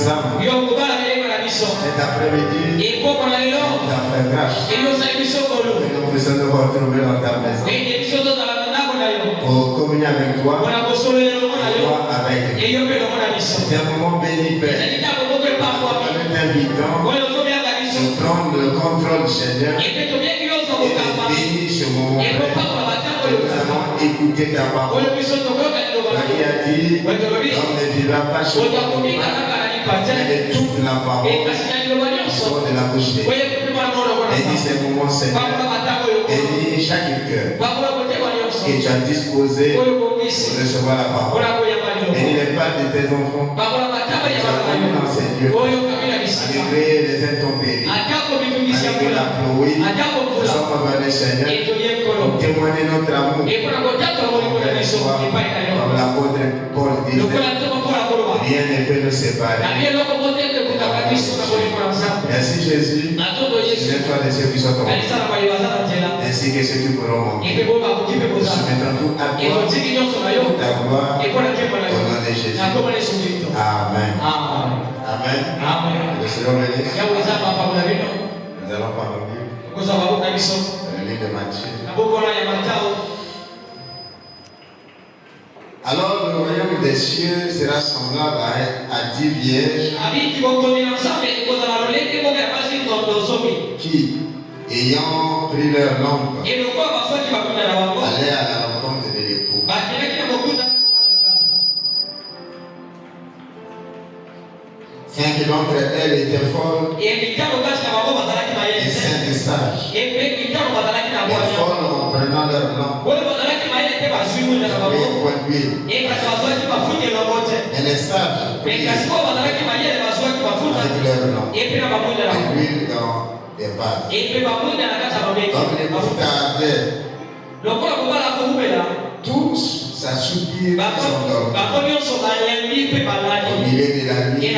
âmes. Cet après-midi, tu as fait grâce. Et nous puissions nous retrouver dans ta maison. Pour communier avec toi. Et toi avec nous. C'est un moment béni, Père. Nous t'invitons de prendre le contrôle du Seigneur et de bénir ce moment, Père. Nous allons écouter ta parole. Qui a dit, l'homme ne vivra pas sur le pain, mais de toute la parole qui sort de la bouche de Dieu. Bénis ces moments, Seigneur. Bénis chaque cœur que tu as disposé pour recevoir la parole. Bénis les pas de tes enfants. Tu as connu dans ces lieux. Malgré les intempéries, malgré la pluie, nous sommes venus, Seigneur, pour témoigner notre amour. Comme l'apôtre Paul disait, rien ne peut nous séparer. Merci Jésus. Souviens-toi de ceux qui sont tombés, ainsi que ceux qui pourront manquer. Nous soumettons tout à toi, pour ta gloire, au nom de Jésus. Amen. Amen. Le Seigneur bénisse. Nous allons prendre le livre de Matthieu. Alors le royaume des cieux sera semblable à 10 vierges qui, ayant pris leur lampe, allaient à la rencontre de l'époux. 5 d'entre elles étaient folles et 5 sages. Les folles, en prenant leur lampe, et les sages avec leur lampe et l'huile dans des vases. Comme les bouts tardaient, tous s'assoupirent et s'endormirent. Au milieu de la nuit,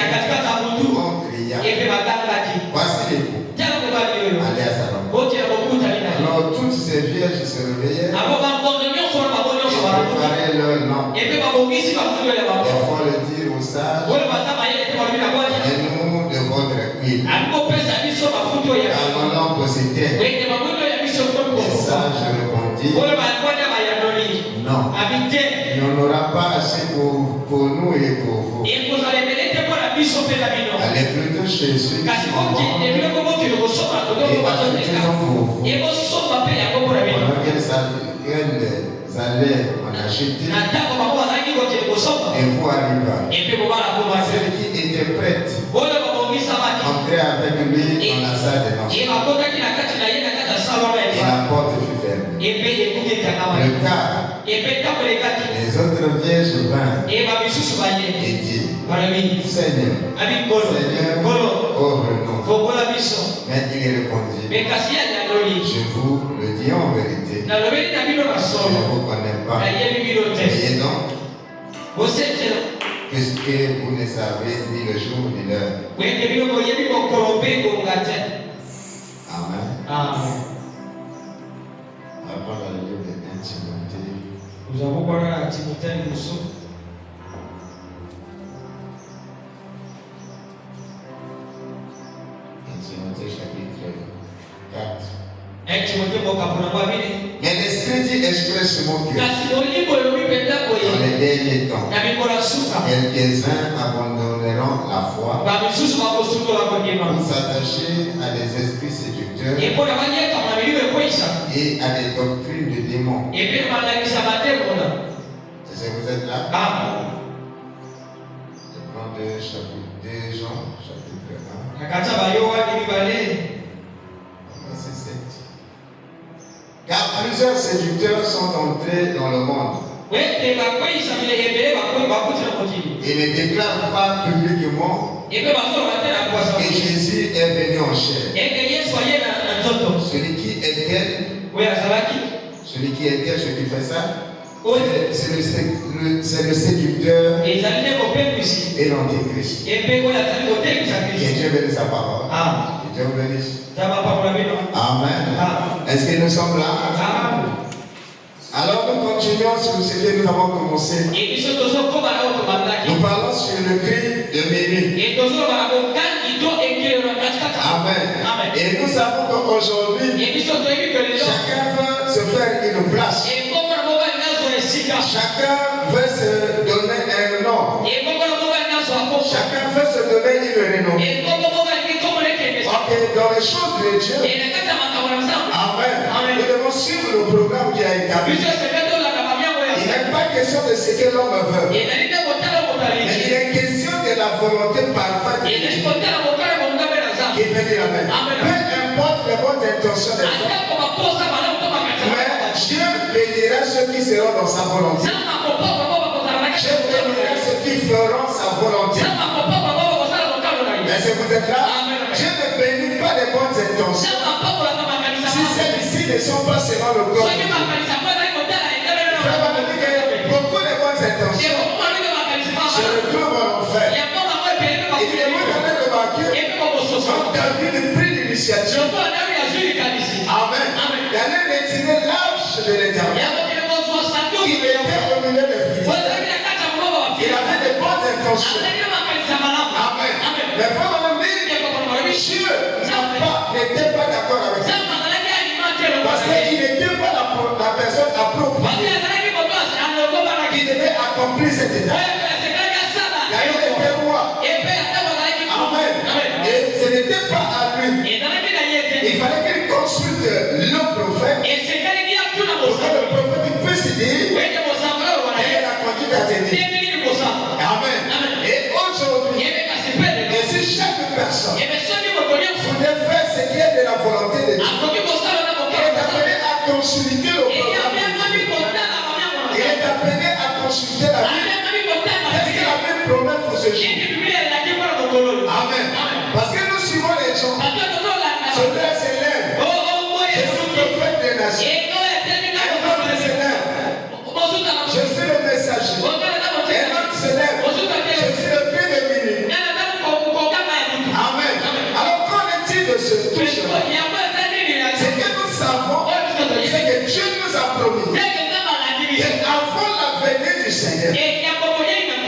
on cria, voici l'époux, allez à sa rencontre. Alors toutes ces vierges se réveillaient, préparaient leur lampe. Les folles dirent aux sages, donnez-nous de votre huile, car nos lampes s'éteignent. Les sages répondirent, non, il n'y en aura pas assez pour nous et pour vous. Allez plutôt chez ceux qui sont et achetez-en pour vous. Pendant qu'elles allaient en acheter, et vous arriva. Celles qui étaient prêtes entraient avec lui dans la salle de l'enfant. Et la porte fut fermée. Le quart, les autres vierges vinrent et dirent, Seigneur, ouvre-nous. Mais il répondit, je vous le dis en vérité, je ne vous connais pas. Ayez donc, puisque vous ne savez ni le jour ni l'heure. Amen. Après la livre de 1 Timothée. Nous avons parlé à Timothée Rousseau. Chapitre 4. Mais l'Esprit dit expressément que dans les derniers temps, quelques-uns abandonneront la foi pour s'attacher à des esprits séducteurs et à des doctrines de démons. Est-ce que vous êtes là? Je prends 2 Jean, chapitre 1. Verset 7. Car plusieurs séducteurs sont entrés dans le monde et ne déclarent pas publiquement que Jésus est venu en chair. Celui qui est tel, celui qui fait ça, c'est le séducteur et l'antéchrist. Que Dieu bénisse sa parole. Que Dieu vous bénisse. Amen. Est-ce que nous sommes là? Alors nous continuons sur ce que nous avons commencé. Nous parlons sur le cri de minuit. Amen. Et nous savons qu'aujourd'hui, chacun veut se faire une place. Chacun veut se donner un nom. Chacun veut se donner une renommée. Ok, dans les choses de Dieu, amen, nous devons suivre le programme qui a été établi. Il n'est pas question de ce que l'homme veut, mais il est question de la volonté parfaite de Dieu. Qui veut dire amen. Peu importe les bonnes intentions des gens, mais Dieu bénira ceux qui seront dans sa volonté. Dieu bénira ceux qui feront sa volonté. Est-ce que vous êtes là? Dieu ne bénit pas les bonnes intentions. Si celles-ci ne sont pas selon le corps, beaucoup de bonnes intentions se retrouvent en enfer. Et il est moi qui ai remarqué, quand David prit l'initiative, amen, d'aller retirer l'arche de l'Éternel, il était au milieu des Philistins. Il avait de bonnes intentions. Amen. Mais frère, Dieu n'était pas d'accord avec ça. Parce qu'il n'était pas la personne appropriée qui devait accomplir cette étape. Il était roi. Amen. Et ce n'était pas à lui. Il fallait qu'il consulte le prophète pour que le prophète puisse dire quelle est la conduite à tenir. Amen. Et aujourd'hui, et si chaque personne voulait faire ce qui est de la volonté de Dieu, il est appelé à consulter le programme. Il est appelé à consulter la Bible. Est-ce que la Bible promet pour ce jour? Amen. Parce que nous suivons les gens. Celui-là s'élève. Je suis le prophète des nations. Un autre s'élève. Je suis le messager. Un autre s'élève. Je suis le cri de minuit. Amen. Alors qu'en est-il de ce tout cela? Ce que nous savons, c'est que Dieu nous a promis qu'avant la venue du Seigneur,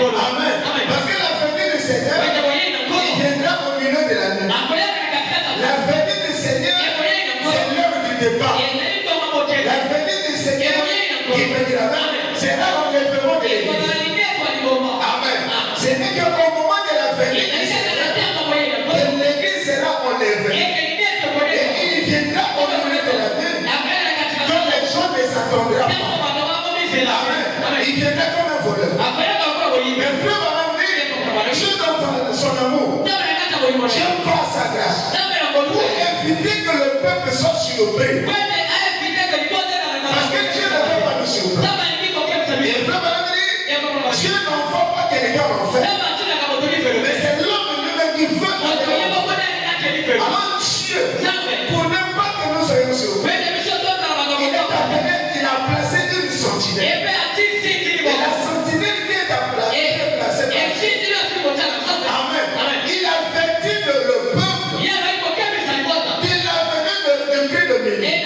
amen, parce que la venue du Seigneur, il viendra au milieu de la nuit. La venue du Seigneur, c'est l'heure du départ. La venue du Seigneur, qui veut dire amen, c'est là l'enlèvement de l'Église. Amen. Ce n'est qu'au moment de la venue du Seigneur que l'Église sera enlevée. Et il viendra au milieu de la nuit, quand les gens ne s'attendraient pas. Amen. Il viendra comme un voleur. Mais frère va dire, Dieu dans son amour, Dieu par sa grâce, pour éviter que le peuple soit surpris. Parce que Dieu ne veut pas nous surprendre. Et frère va dire, Dieu n'envoie pas quelqu'un en enfer. Mais c'est l'homme lui-même qui veut aller en enfer. Alors Dieu, pour ne pas que nous soyons surpris, il a placé une sentinelle. Et la sentinelle qui est placée, amen. Il avertit le peuple de la venue de cri de minuit.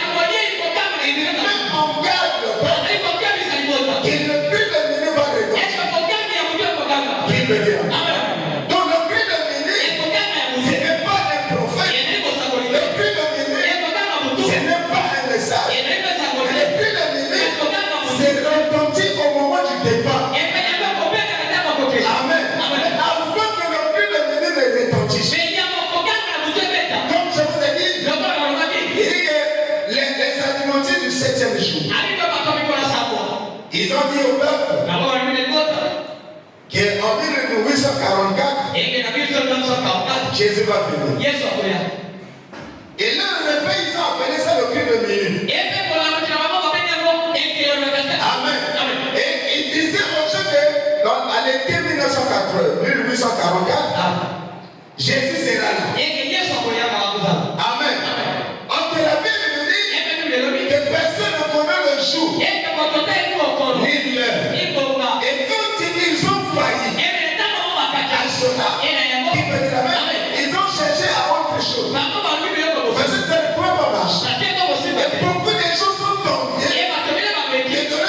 Il met en garde le peuple que le cri de minuit va retentir. Qui veut dire? Donc le cri de minuit, ce n'est pas un prophète. Le cri de minuit, ce n'est pas un message. Le cri de minuit, c'est retenti au moment du départ. Amen. Avant que le cri de minuit ne retentisse. Comme je vous ai dit, il dit que les adventistes du 7e jour, ils ont dit au peuple qu'en 1844, Jésus va venir. Et là, le réveil, ils ont appelé ça le cri de minuit. Amen. Et ils disaient aux gens qu'à l'été 1844, Jésus sera là. Amen. Entre la Bible nous dit que personne ne connaît le jour ni l'heure. Et quand ils ont failli à cela, ils ont cherché à autre chose. Parce que ça ne pouvait pas marcher. Et beaucoup de choses sont tombées. Et de là,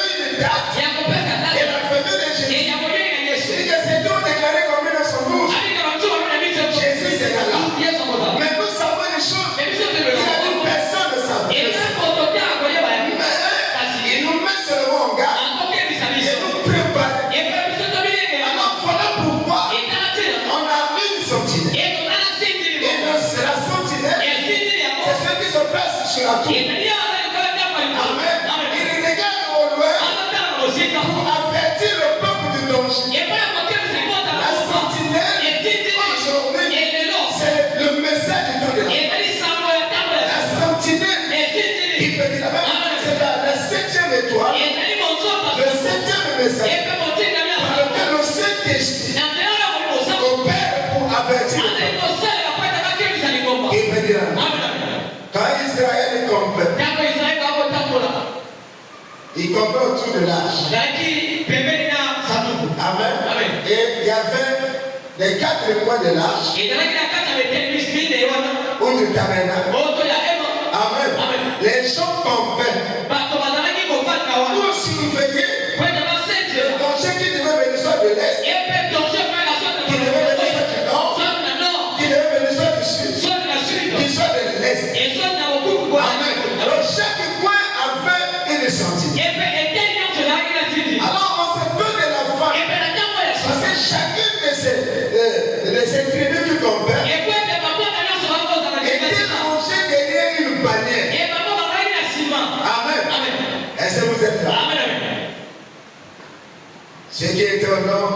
la tour. Amen. Il regarde au loin pour avertir le peuple du danger. La sentinelle, aujourd'hui, c'est le message du temps de la fin. La sentinelle, il peut dire la même, c'est la 7e étoile, le 7e message, par lequel le Saint-Esprit opère pour avertir le peuple. Il peut dire la même. Quand Israël est complet, il comptait autour de l'arche. Amen. Et il y avait les 4 coins de l'arche ou du tabernacle. Amen. Les gens campaient pour surveiller le danger qui devait venir soit de l'est, qui devait venir soit du nord, qui devait venir soit du sud, qui soit de l'est. Amen. Alors chaque coin avait une sentinelle. Alors on se donne la fin. Parce que chacune de ces tribus qui compèrent était rangée derrière une bannière. Amen. Est-ce que vous êtes là? Ceux qui étaient au nord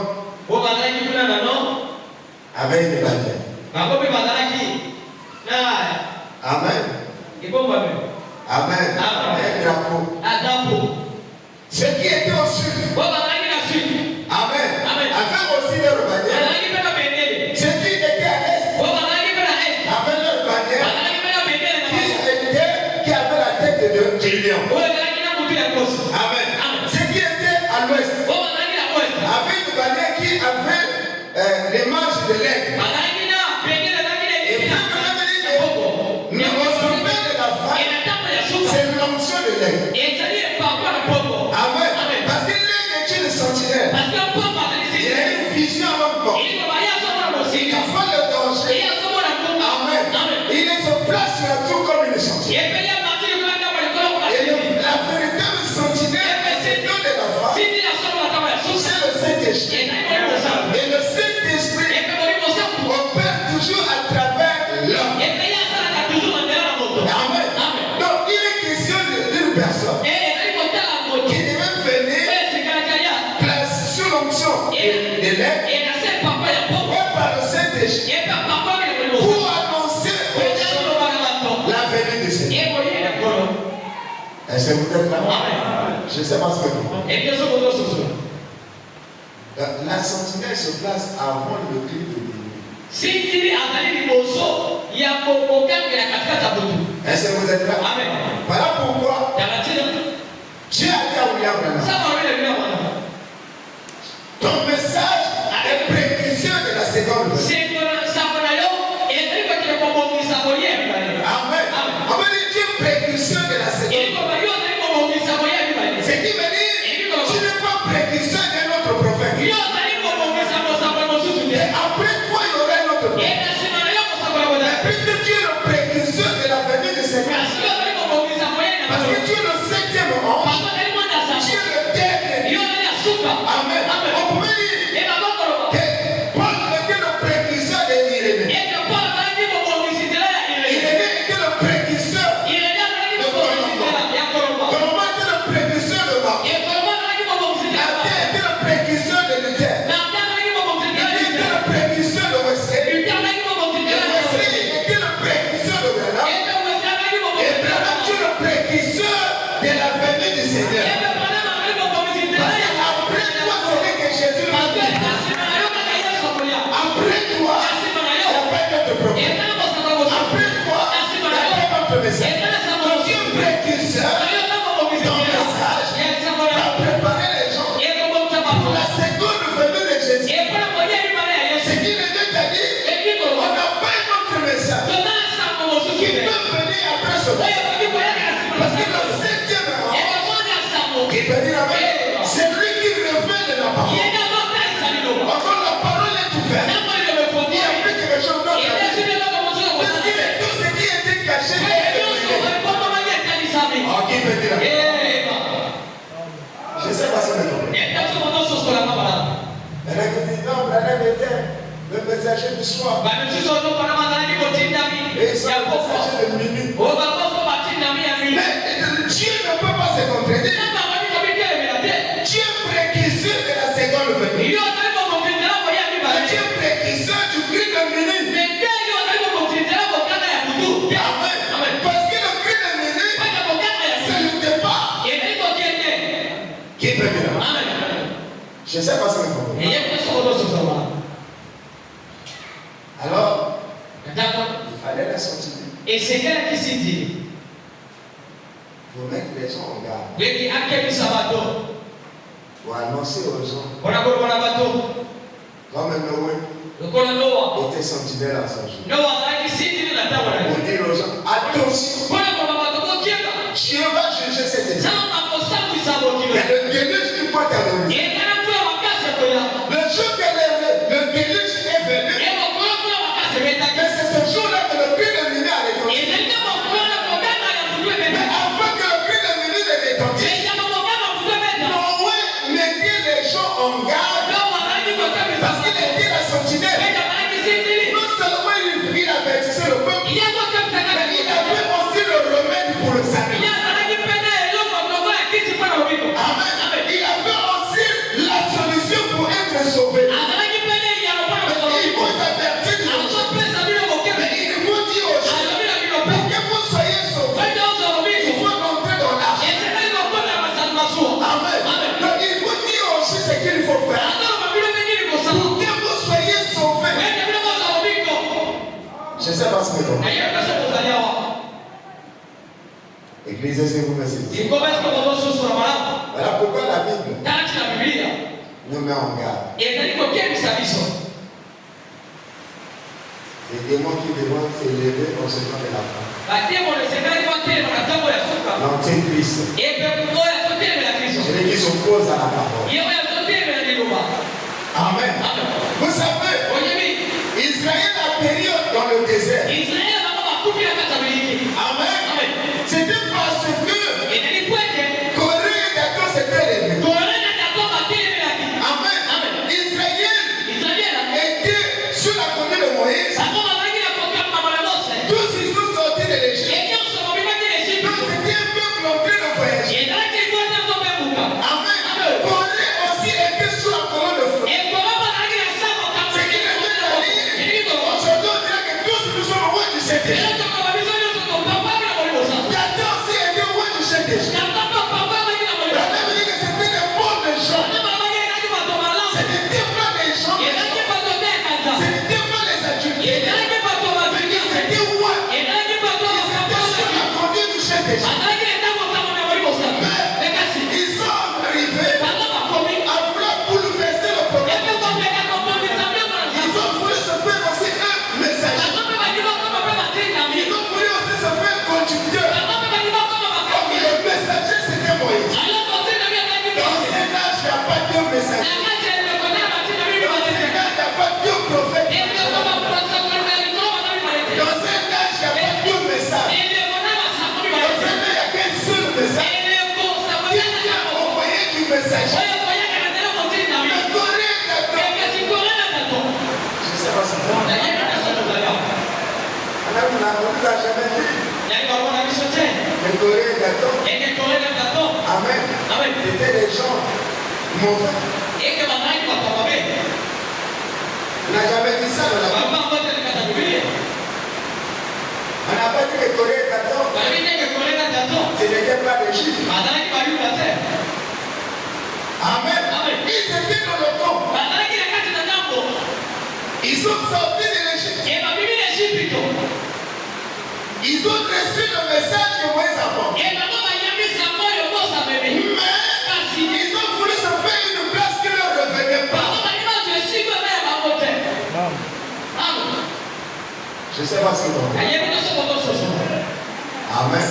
avaient une bannière. Amen. Amen. Un drapeau. Ceux qui étaient au sud. Amen. Avaient aussi leur bannière. Ceux qui étaient à l'est avaient leur bannière qui avait la tête de lion. Amen. Ceux qui étaient à l'ouest avaient une bannière qui avait l'image de l'aigle. Et le sommet de la femme, c'est l'onction de l'aigle. Amen. Parce que l'aigle est une sentinelle. Il a une vision à notre corps. Il voit le danger. Amen. Il se place sur la tour comme une sentinelle. Et la véritable sentinelle, c'est Dieu de la femme. C'est le Saint-Esprit. Et le Saint-Esprit opère toujours à travers l'homme. Amen. Donc il est question d'une personne qui devait venir place sous l'onction de l'aigle et par le Saint-Esprit pour annoncer aux gens la venue du Seigneur. Est-ce que vous êtes là? Je ne sais pas ce que vous dites. La sentinelle se place avant le cri de minuit. Est-ce que vous êtes là? Voilà pourquoi Dieu a dit à William Branham, ton message est précurseur de la seconde venue. Amen. On va dire Dieu précurseur de la seconde venue. C'est qui veut dire tu n'es pas précurseur d'un autre prophète. Et après quoi il y aura un autre prophète. Mais puisque tu es le précurseur de la venue de Seigneur. Parce que tu es le 7e ange. Tu es le dernier. Amen. On pouvait dire que Paul était le précurseur de Irénée. Irénée était le précurseur de Colomban. Colomban était le précurseur de Marc. Martin était le précurseur de Luther. Il était le précurseur de Wesley. Wesley était le précurseur de Branham. Et Branham tu es le précurseur de la venue du Seigneur. Parce qu'après toi, c'est vrai que Jésus l'a dit. Après toi, il n'y a pas d'autre prophète. Après toi, il n'y a pas d'autre message. Donc Dieu est précurseur. Ton message va préparer les gens pour la seconde venue de Jésus. Ce qui veut dire, on n'a pas un autre message qui peut venir après ce message. Parce que le 7e ange, il peut dire amen, c'est lui qui révèle la parole. Encore la parole est ouverte. Il n'y a plus quelque chose d'autre. Parce que tout ce qui était caché est révélé. Oh, qui peut dire amen? Je ne sais pas si vous comprenez. Elle a dit non, Branham était le messager du soir. Et ça, le messager de minuit. Je ne sais pas si vous comprenez. Alors, il fallait la sortir. Et c'est elle qui s'est dit. Pour mettre les gens en garde. Pour annoncer aux gens. Comme Noé était sentinelle à son jour. Pour dire aux gens, attention. Dieu va juger cette église. Il y a le déluge qui peut t'annoncer. Le jour que le déluge est venu, mais c'est ce jour-là que le prix de l'unité a détendu. Mais avant que le prix de l'unité ne détendu, Noé mettait les gens en garde parce qu'il était la sentinelle. Non seulement il avertissait le peuple, mais il avait aussi le remède pour le salut. Amen. Il avait aussi la solution pour être sauvé. Mais il vous avertit de choses. Mais il vous dit aux gens, pour que vous soyez sauvés, il faut rentrer dans l'arche. Amen. Donc il vous dit aussi ce qu'il faut faire. Pour que vous soyez sauvés. Je ne sais pas ce que vous dites. Église, est-ce que vous me suivez? Voilà pourquoi la Bible nous met en garde. Les démons qui devront s'élever au second de la fin. L'antéchrist. Celui qui s'oppose à la parole. Amen. Vous savez, Israël a péri dans le désert. Amen. C'était parce que Corée et Dathan s'étaient levés. Amen. Israël était sous la conduite de Moïse. Tous ils sont sortis de l'Égypte. Donc c'était un peuple en train de voyager. Amen. Corée aussi était sous la colonne de feu. C'est qu'il est venu à dire, aujourd'hui on dirait que tous nous sommes loin du Saint-Esprit. Amen. C'était des gens mauvais. On n'a jamais dit ça dans la Bible. On n'a pas dit que Corée et Dathan, ce n'était pas des juifs. Amen. Ils étaient dans le camp. Ils sont sortis de l'Égypte. Ils ont reçu le message que Moïse a apporté. Mais ils ont voulu se faire une place qui ne leur revenait pas. Je ne sais pas ce que vous dites. Amen.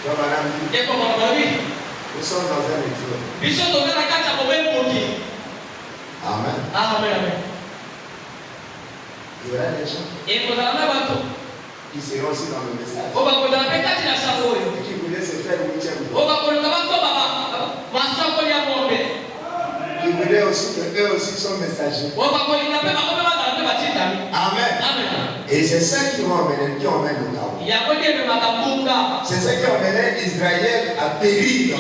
Donc, madame dit, nous sommes dans un épisode. Amen. Il y aura des gens qui seront aussi dans le message. Qui voulaient se faire 8e. Qui voulaient aussi que eux aussi sont messagers. Amen. Et c'est ça qui emmène le chaos. C'est ça qui emmène Israël à périr.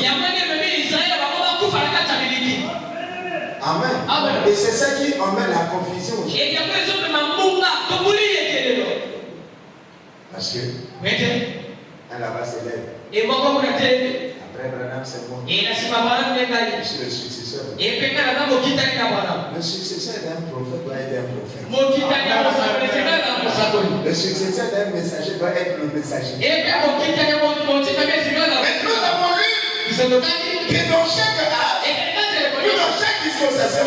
Amen. Et c'est ça qui emmène la confusion aujourd'hui. Parce que un là-bas s'élève. Après Branham c'est moi. Je suis le successeur successeur. Le successeur d'un prophète doit être un prophète. Le successeur d'un messager doit être le messager. Et nous avons lu que dans chaque âge, dans chaque dispensation,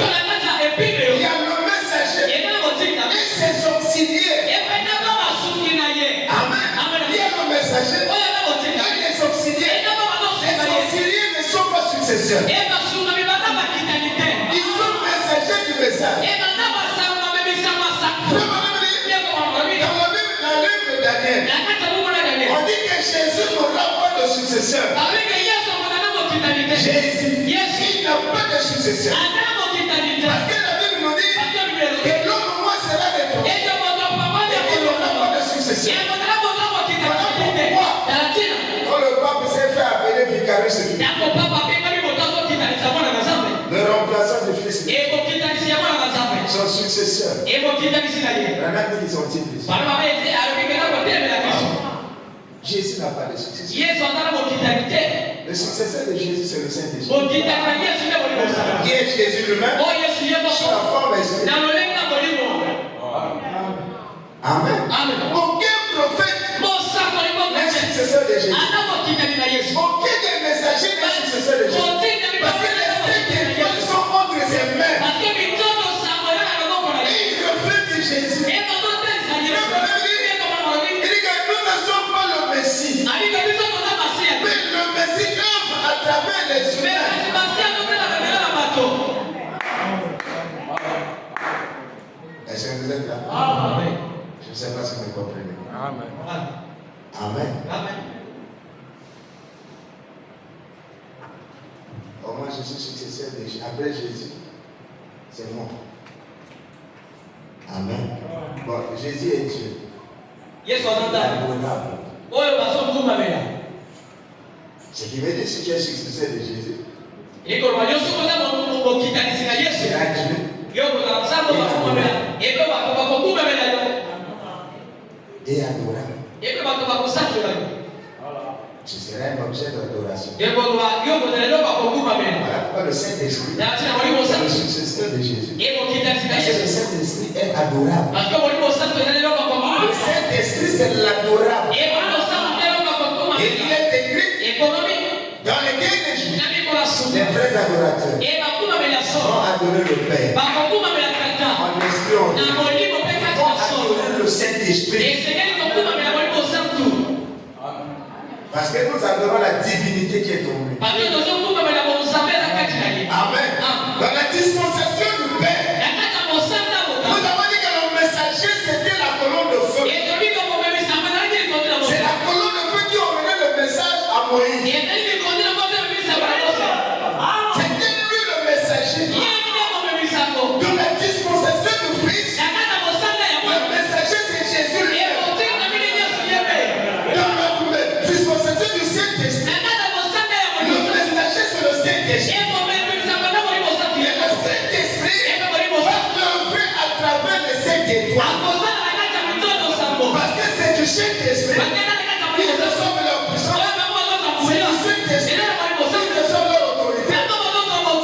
il y a le messager et ses auxiliaires. Amen. Il y a le messager et les auxiliaires. Les auxiliaires ne sont pas successeurs. Ils sont messagers du message. Dans le livre de Daniel, on dit que Jésus n'aura pas de successeur. Jésus, il n'a pas de successeur. Parce que la Bible nous dit que l'homme moi sera détruit. Et qu'il n'aura pas de successeur. Voilà pourquoi quand le pape s'est fait appeler Vicarius, le remplaçant du fils, son successeur. Ils sont types. Jésus n'a pas de successeur. Le successeur de Jésus, c'est le Saint-Esprit. Qui est Jésus lui-même? Sur la forme esprit. Amen. Aucun prophète n'est successeur de Jésus. Aucun des messagers n'est successeur de Jésus. Parce que les 5 étoiles sont entre ses mains. Et il reflète Jésus. Il dit que nous ne sommes pas le Messie. Mais le Messie œuvre à travers les humains. Est-ce que vous êtes là? Amen. Je ne sais pas si vous comprenez. Amen. Amen. Amen. Moi, je suis successeur de Jésus. Après Jésus, c'est moi. Amen. Bon, Jésus est Dieu. Ce qui veut dire que si tu es successeur de Jésus, c'est Dieu. Et adorable. Tu seras un objet d'adoration. Voilà pourquoi le Saint-Esprit est le successeur de Jésus. Parce que le Saint-Esprit est adorable. Le Saint-Esprit, c'est l'adorable. Et il est écrit dans les Guerres des Juifs, les vrais adorateurs vont adorer le Père en esprit, vont adorer le Saint-Esprit. Parce que nous adorons la divinité qui est en lui. Amen. Dans la dispensation du Père, nous avons dit que le messager c'était la colonne de feu. C'est la colonne de feu qui emmenait le message à Moïse. C'était lui le messager. Dans la dispensation du Fils, le messager c'est Jésus lui-même. Dans la dispensation du Saint-Esprit, le messager c'est le Saint-Esprit. Et le Saint-Esprit va l'œuvrer à travers les 5 étoiles. Parce que c'est du Saint-Esprit qui reçoit leur puissance. C'est du Saint-Esprit qui reçoit leur autorité.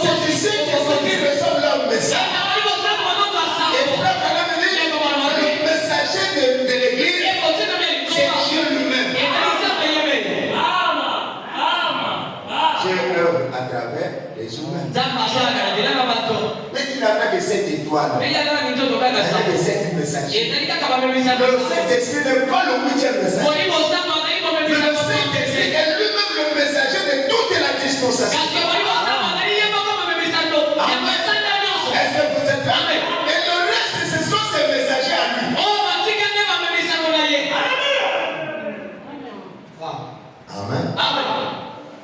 C'est du Saint-Esprit qui reçoit leur message. Et frère Madame dit, le messager de l'église, c'est Dieu lui-même. Dieu œuvre à travers les humains. Mais il n'a pas que 7 étoiles. Il n'a que 7 messagers. Le Saint-Esprit n'est pas le 8e messager. Mais le Saint-Esprit est lui-même le messager de toute la dispensation. Est-ce que vous êtes là? Et le reste, ce sont ses messagers à lui. Amen.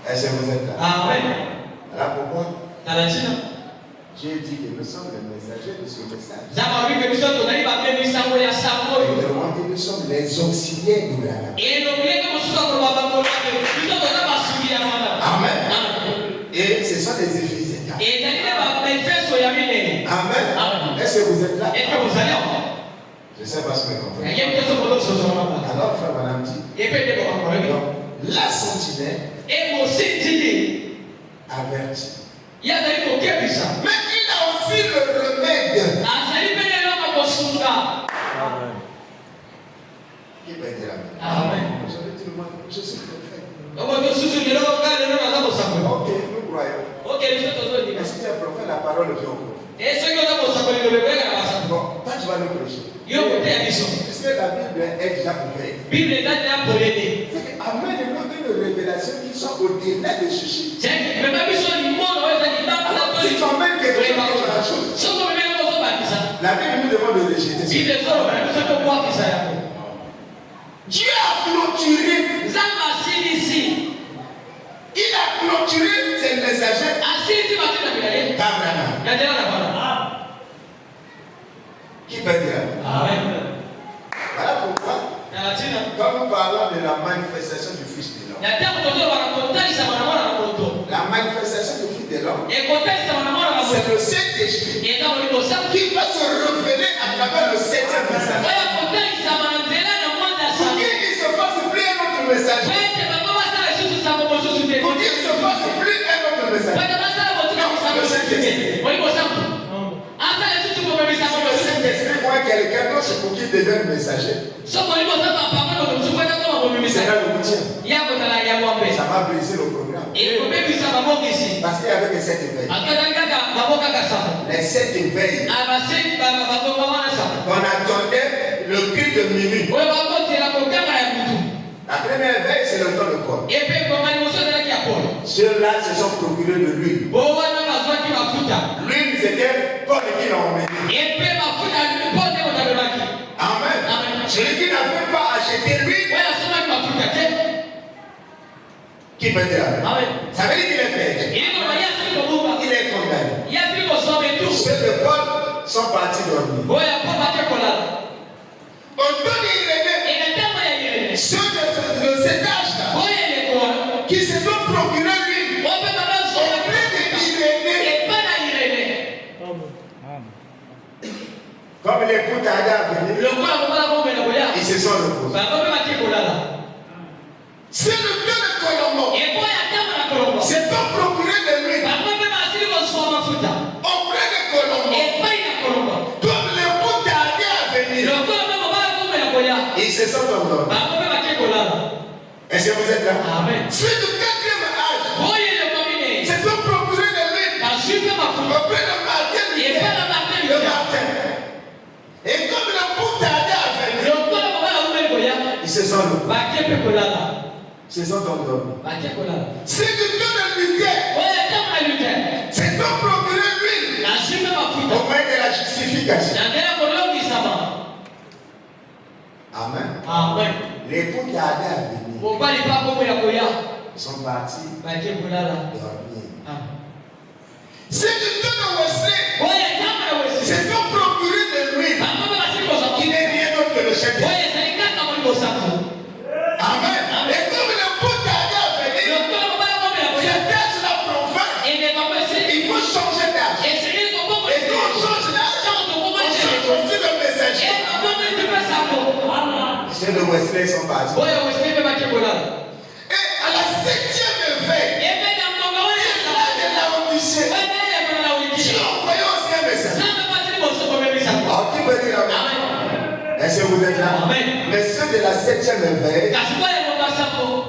Est-ce que vous êtes là? Amen. Voilà pourquoi Dieu dit que nous sommes les messagers de ce message. Autrement dit, nous sommes les auxiliaires du Branham. Amen. Et ce sont les Éphésiens. Amen. Est-ce que vous êtes là? Je ne sais pas ce que vous comprenez. Alors, frère Madame dit, la sentinelle avertit. Mais il a aussi le remède. Qui peut dire amen? Je suis prophète. Ok, nous croyons. Mais si tu es prophète, la parole vient au prophète. Bon, toi tu vas nous prêcher. Puisque la Bible est déjà ouverte. Amen, il nous donne une révélation qui soit au-delà de ceci. Si tu emmènes quelque chose dans la chose, la Bible nous demande de rejeter ça. Dieu a clôturé. Il a clôturé ses messagers. Qui peut dire amen? Voilà pourquoi, quand nous parlons de la manifestation du Fils de l'homme, la manifestation du Fils de l'homme, c'est le Saint-Esprit qui va se révéler à travers le septième message. Pour qu'il ne se fasse plus un autre message. Pour qu'il ne se fasse plus un autre message. Le Saint-Esprit. Le Saint-Esprit voit quelqu'un d'autre, c'est pour qu'il devienne messager. C'est là le tien. Ça va briser le programme. Parce qu'il y avait que 7 éveils. Les 7 éveils. On attendait le cri de minuit. La première éveil, c'est le temps de Paul. Ceux-là se sont procurés de l'huile. L'huile, c'était Paul qui l'a emmené. Amen. Celui qui n'avait pas acheté l'huile, qui peut dire amen? Ça veut dire qu'il est perdu. Il est condamné. Ceux de Paul sont partis dormir. On donne Irénée. Ceux de cet âge-là qui se sont procurés l'huile auprès d'Irénée. Comme l'époux tardait à venir, ils se sont reposés. C'est le Dieu de Colombo. Se sont procurés de l'huile auprès de Colombo. Comme l'époux tardait à venir, ils se sont endormis. Est-ce que vous êtes là? Ceux du 4e âge se sont procurés de l'huile auprès de Martin. Et comme l'époux tardait à venir, ils se sont endormis. Se sont endormis. C'est du Dieu de Luther. Se sont procurés l'huile au moyen de la justification. Amen. L'époux tardait à venir. Ils sont partis dormir. C'est du Dieu de Wesley. Se sont procurés de l'huile qui n'est rien d'autre que le chef. Amen. Et comme l'époux tardait à venir, cet âge-là profane, il faut changer d'âge. Et quand on change d'âge, on change aussi le messager. Ceux de Wesley sont partis. Et à la 7e éveil, il y a de la Odyssée. Dieu envoyait aussi un message. Qui peut dire amen? Est-ce que vous êtes là? Mais ceux de la 7e éveil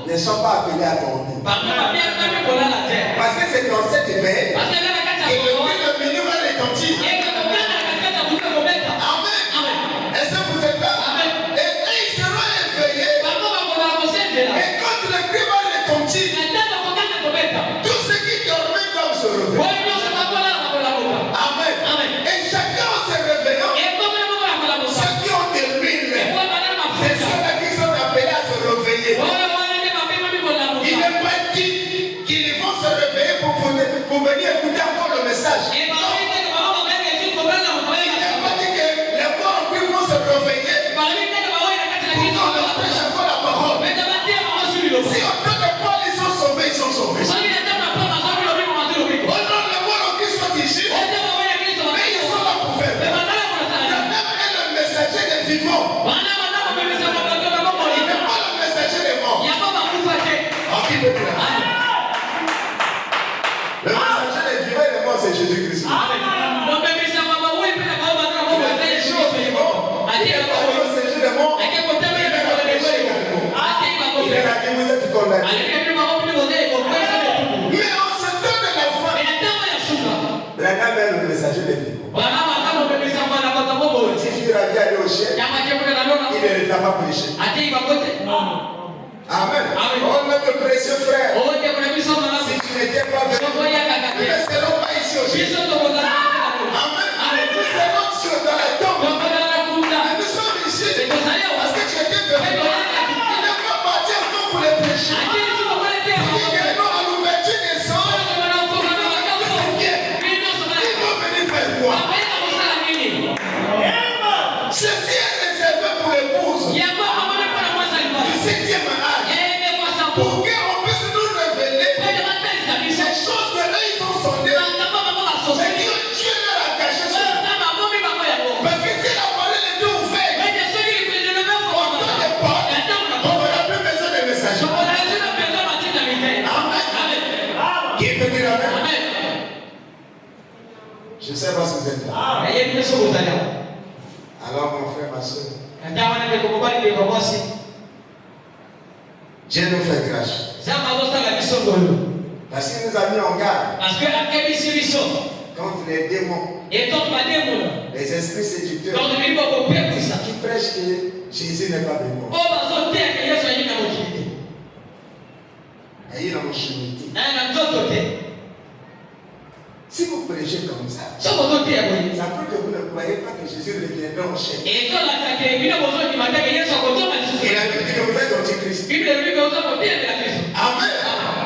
ne sont pas appelés à dormir. Parce que c'est dans cette éveil que le milieu va retentir. Amen. Est-ce que vous êtes là? Et ils seront éveillés. Et quand le cri va retentir, tous ceux qui dormaient doivent se réveiller. Amen. Et chacun se réveillant, ceux qui ont de l'huile, c'est ceux-là qui sont appelés à se réveiller. Il n'est pas dit qu'ils vont se réveiller pour venir écouter encore le message. Il n'est pas dit que les morts vont se réveiller pour qu'on leur prêche encore la parole. Si au temps de Paul ils sont sauvés, ils sont sauvés. Oh non, les morts qui sont ici, mais ils sont là pour faire. Le même est le messager des vivants. Il n'est pas le messager des morts. Qui peut dire? Le messager des vivants péché, il ne les a pas péché. Amen. Oh notre précieux frère, si tu n'étais pas venu, nous ne serons pas ici aujourd'hui. Amen. Nous serons dans la tombe. Nous sommes ici parce que tu étais venu. Il n'est pas parti encore pour les péchés. Il est non à l'ouverture des sangs. Ils vont venir faire quoi? Ceci est réservé pour l'épouse du 7e âge. Pour qu'on puisse nous révéler ces choses que là ils ont sondé. Mais Dieu leur a caché ça. Parce que si la parole était ouverte, on donne des portes, on n'aura plus besoin de messagers. Amen. Qui peut dire amen? Je ne sais pas si vous êtes là. Alors mon frère, ma soeur, Dieu nous fait grâce. Parce qu'il nous a mis en garde contre les démons, les esprits séducteurs qui prêchent que Jésus n'est pas venu. Si vous prêchez comme ça, ça peut que vous ne croyez pas que Jésus reviendra en chair. Et la Bible dit que vous êtes antichrist. Amen.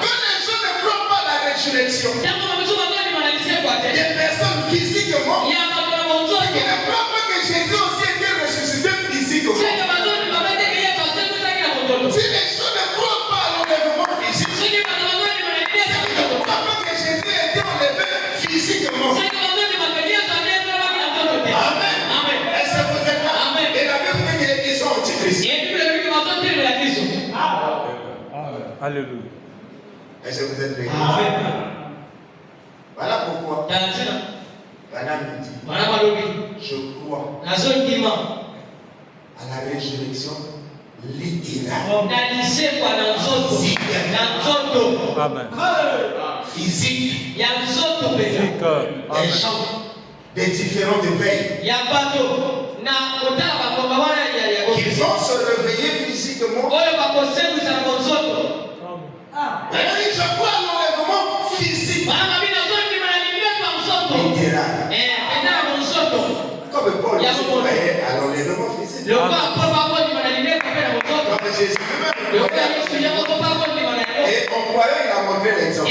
Quand les gens ne croient pas à la résurrection, des personnes physiquement, qui ne croient pas que Jésus aussi était ressuscité physiquement. Si les gens ne croient pas à l'enlèvement physique, ils ne croient pas que Jésus était enlevé physiquement. Amen. Est-ce que vous êtes là? Et la Bible dit qu'ils sont antichrists. Alléluia. Est-ce que vous êtes là? Voilà pourquoi. Madame me dit, je crois à la résurrection littérale. Amen. Physique. Physique. Des gens des différentes veilles qui vont se réveiller physiquement. Alors je crois à l'enlèvement physique littéral. Comme Paul croyait à l'enlèvement physique. Comme Jésus lui-même. Et en croyant, il a montré l'exemple.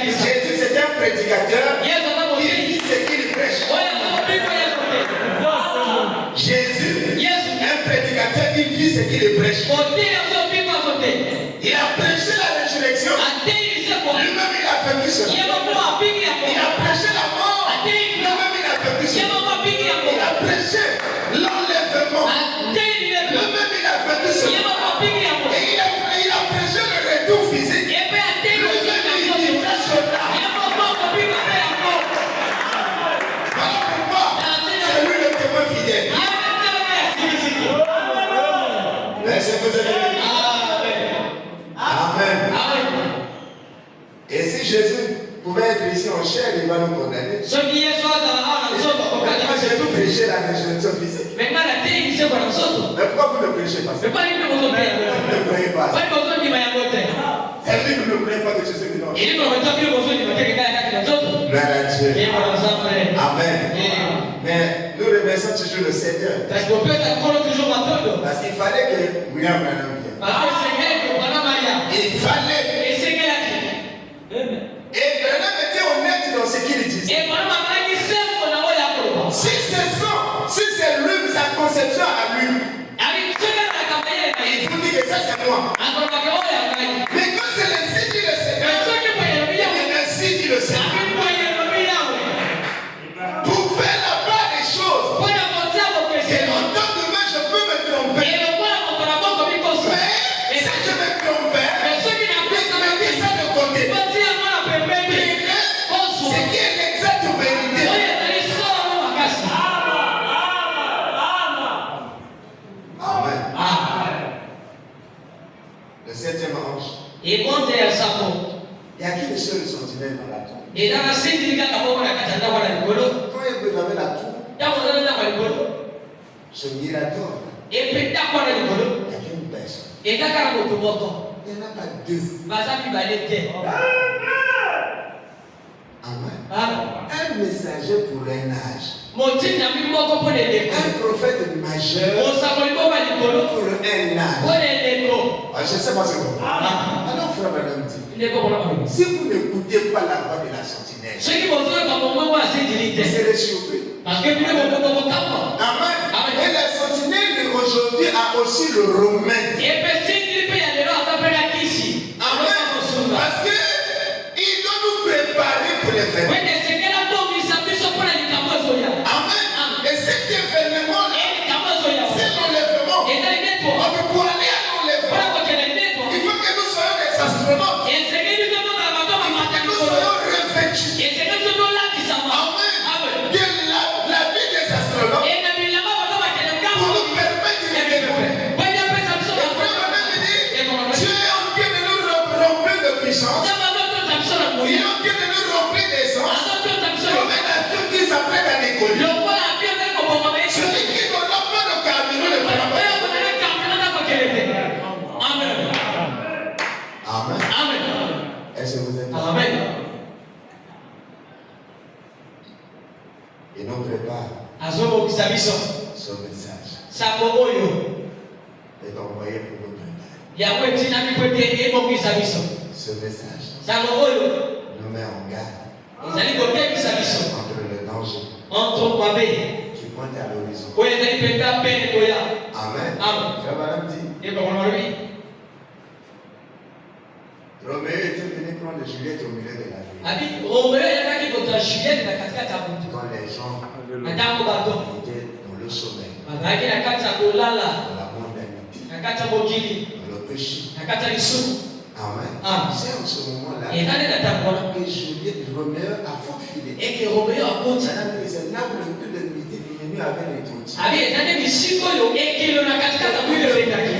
Jésus c'était un prédicateur qui vit ce qu'il prêche. Jésus, un prédicateur qui vit ce qu'il prêche. Il a prêché la résurrection. Lui-même il a fait cela. Il a prêché la mort. Lui-même il a fait cela. Il a prêché l'enlèvement. Lui-même il a fait cela. Et il a prêché le retour physique. Lui-même il vivait cela. Voilà pourquoi c'est lui le témoin fidèle. Est-ce que vous êtes là? Amen. Et si Jésus pouvait être ici en chair, il va nous condamner. Moi, j'ai tout prêché la résurrection physique. Mais pourquoi vous ne prêchez pas ça? Vous ne croyez pas ça? Et lui, vous ne croyez pas que Jésus est en chair. Gloire à Dieu. Amen. Mais nous remercions toujours le Seigneur. Parce qu'il fallait que William Branham vienne. Il fallait. Et Branham était honnête dans ce qu'il disait. Si c'est lui, sa conception à lui, il vous dit que ça c'est moi. Mais quand c'est le signe du Seigneur, le signe du Seigneur, pour faire la part des choses, et longtemps demain je peux me tromper. Mais si je me trompais, il me dit ça de côté. C'est qui est l'exacte vérité. Amen. Le 7e ange. Il y a qui le seul sentinelle dans la tour? Quand il vous avait la tour, Ce Mirador, Et puis d'accord avec le il n'y a qu'une personne. Et d'accord avec le moto. Il n'y en a pas deux. Bazami balete. Amen. Ah. Un messager pour un âge. Montine na mi moko pour les Un prophète majeur On s'appelle pas les colos. pour un âge. Pour les colos. Je ne sais pas ce que vous. Alors, frère Madame dit, Les colos. si vous n'écoutez pas la voix de la sentinelle, Ceux qui vont dire comme moi moi c'est vous dirité. serez surpris. Parce que nous on tape. Amen. Et la sentinelle d'aujourd'hui a aussi le romain. Et puis si il peut y aller là on appelle la ici. Amen. Parce que il doit nous préparer pour les fêtes. Oui, mais c'est que la bombe il s'appuie sur pour les camozoya. Amen. Et cet événement là, Et les camozoya. c'est l'enlèvement. Et dans les nettois. Donc pour aller à l'enlèvement, Voilà que les nettois. il faut que nous soyons des astronautes. Et c'est que nous sommes dans la maison Il faut que nous soyons revêtus. Et c'est que nous sommes là qui s'en va. Amen. Que la vie des astronautes Et la ville là-bas on va qu'elle pour nous permettre de décoller. Ouais, bien après ça me Et frère Madame me dit, Dieu est en train de nous remplir de puissance. Il est en train de nous remplir d'essence. Comme un avion qui s'apprête à décoller. Celui qui ne donne pas le carburant ne prend pas. Amen. Est-ce que vous êtes là? Il nous prépare ce message. Et envoyé pour nous préparer. Ce message nous met en garde contre le danger qui pointe à l'horizon. Amen. Frère Madame dit, Roméo était venu prendre Juliette au milieu de la ville. Quand les gens étaient dans le sommeil, dans la mondanité, dans le péché. Amen. C'est en ce moment-là que Juliette, Roméo a faufilé. C'est là où le coup de midi, l'ennemi avait introduit.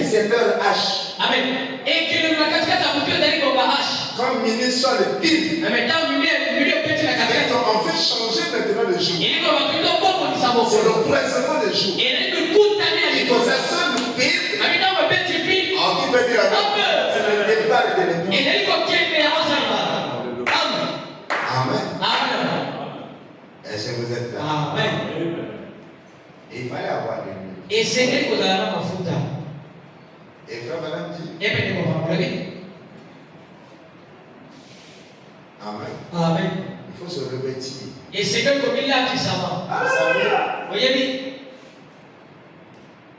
C'est leur hache. Comme minuit sur le pile. Ils ont en fait changé maintenant le jour. C'est le présent de jour. Ils possèdent le pile. On peut dire c'est le départ de l'ennemi. Amen. Est-ce que vous êtes là? Il fallait avoir de l'huile. Et c'est que vous avez un mafuta. Et frère Madame dit, Amen. Il faut se revêtir. Et c'est que comme il a qui ça va. Vous savez, Voyez-vous?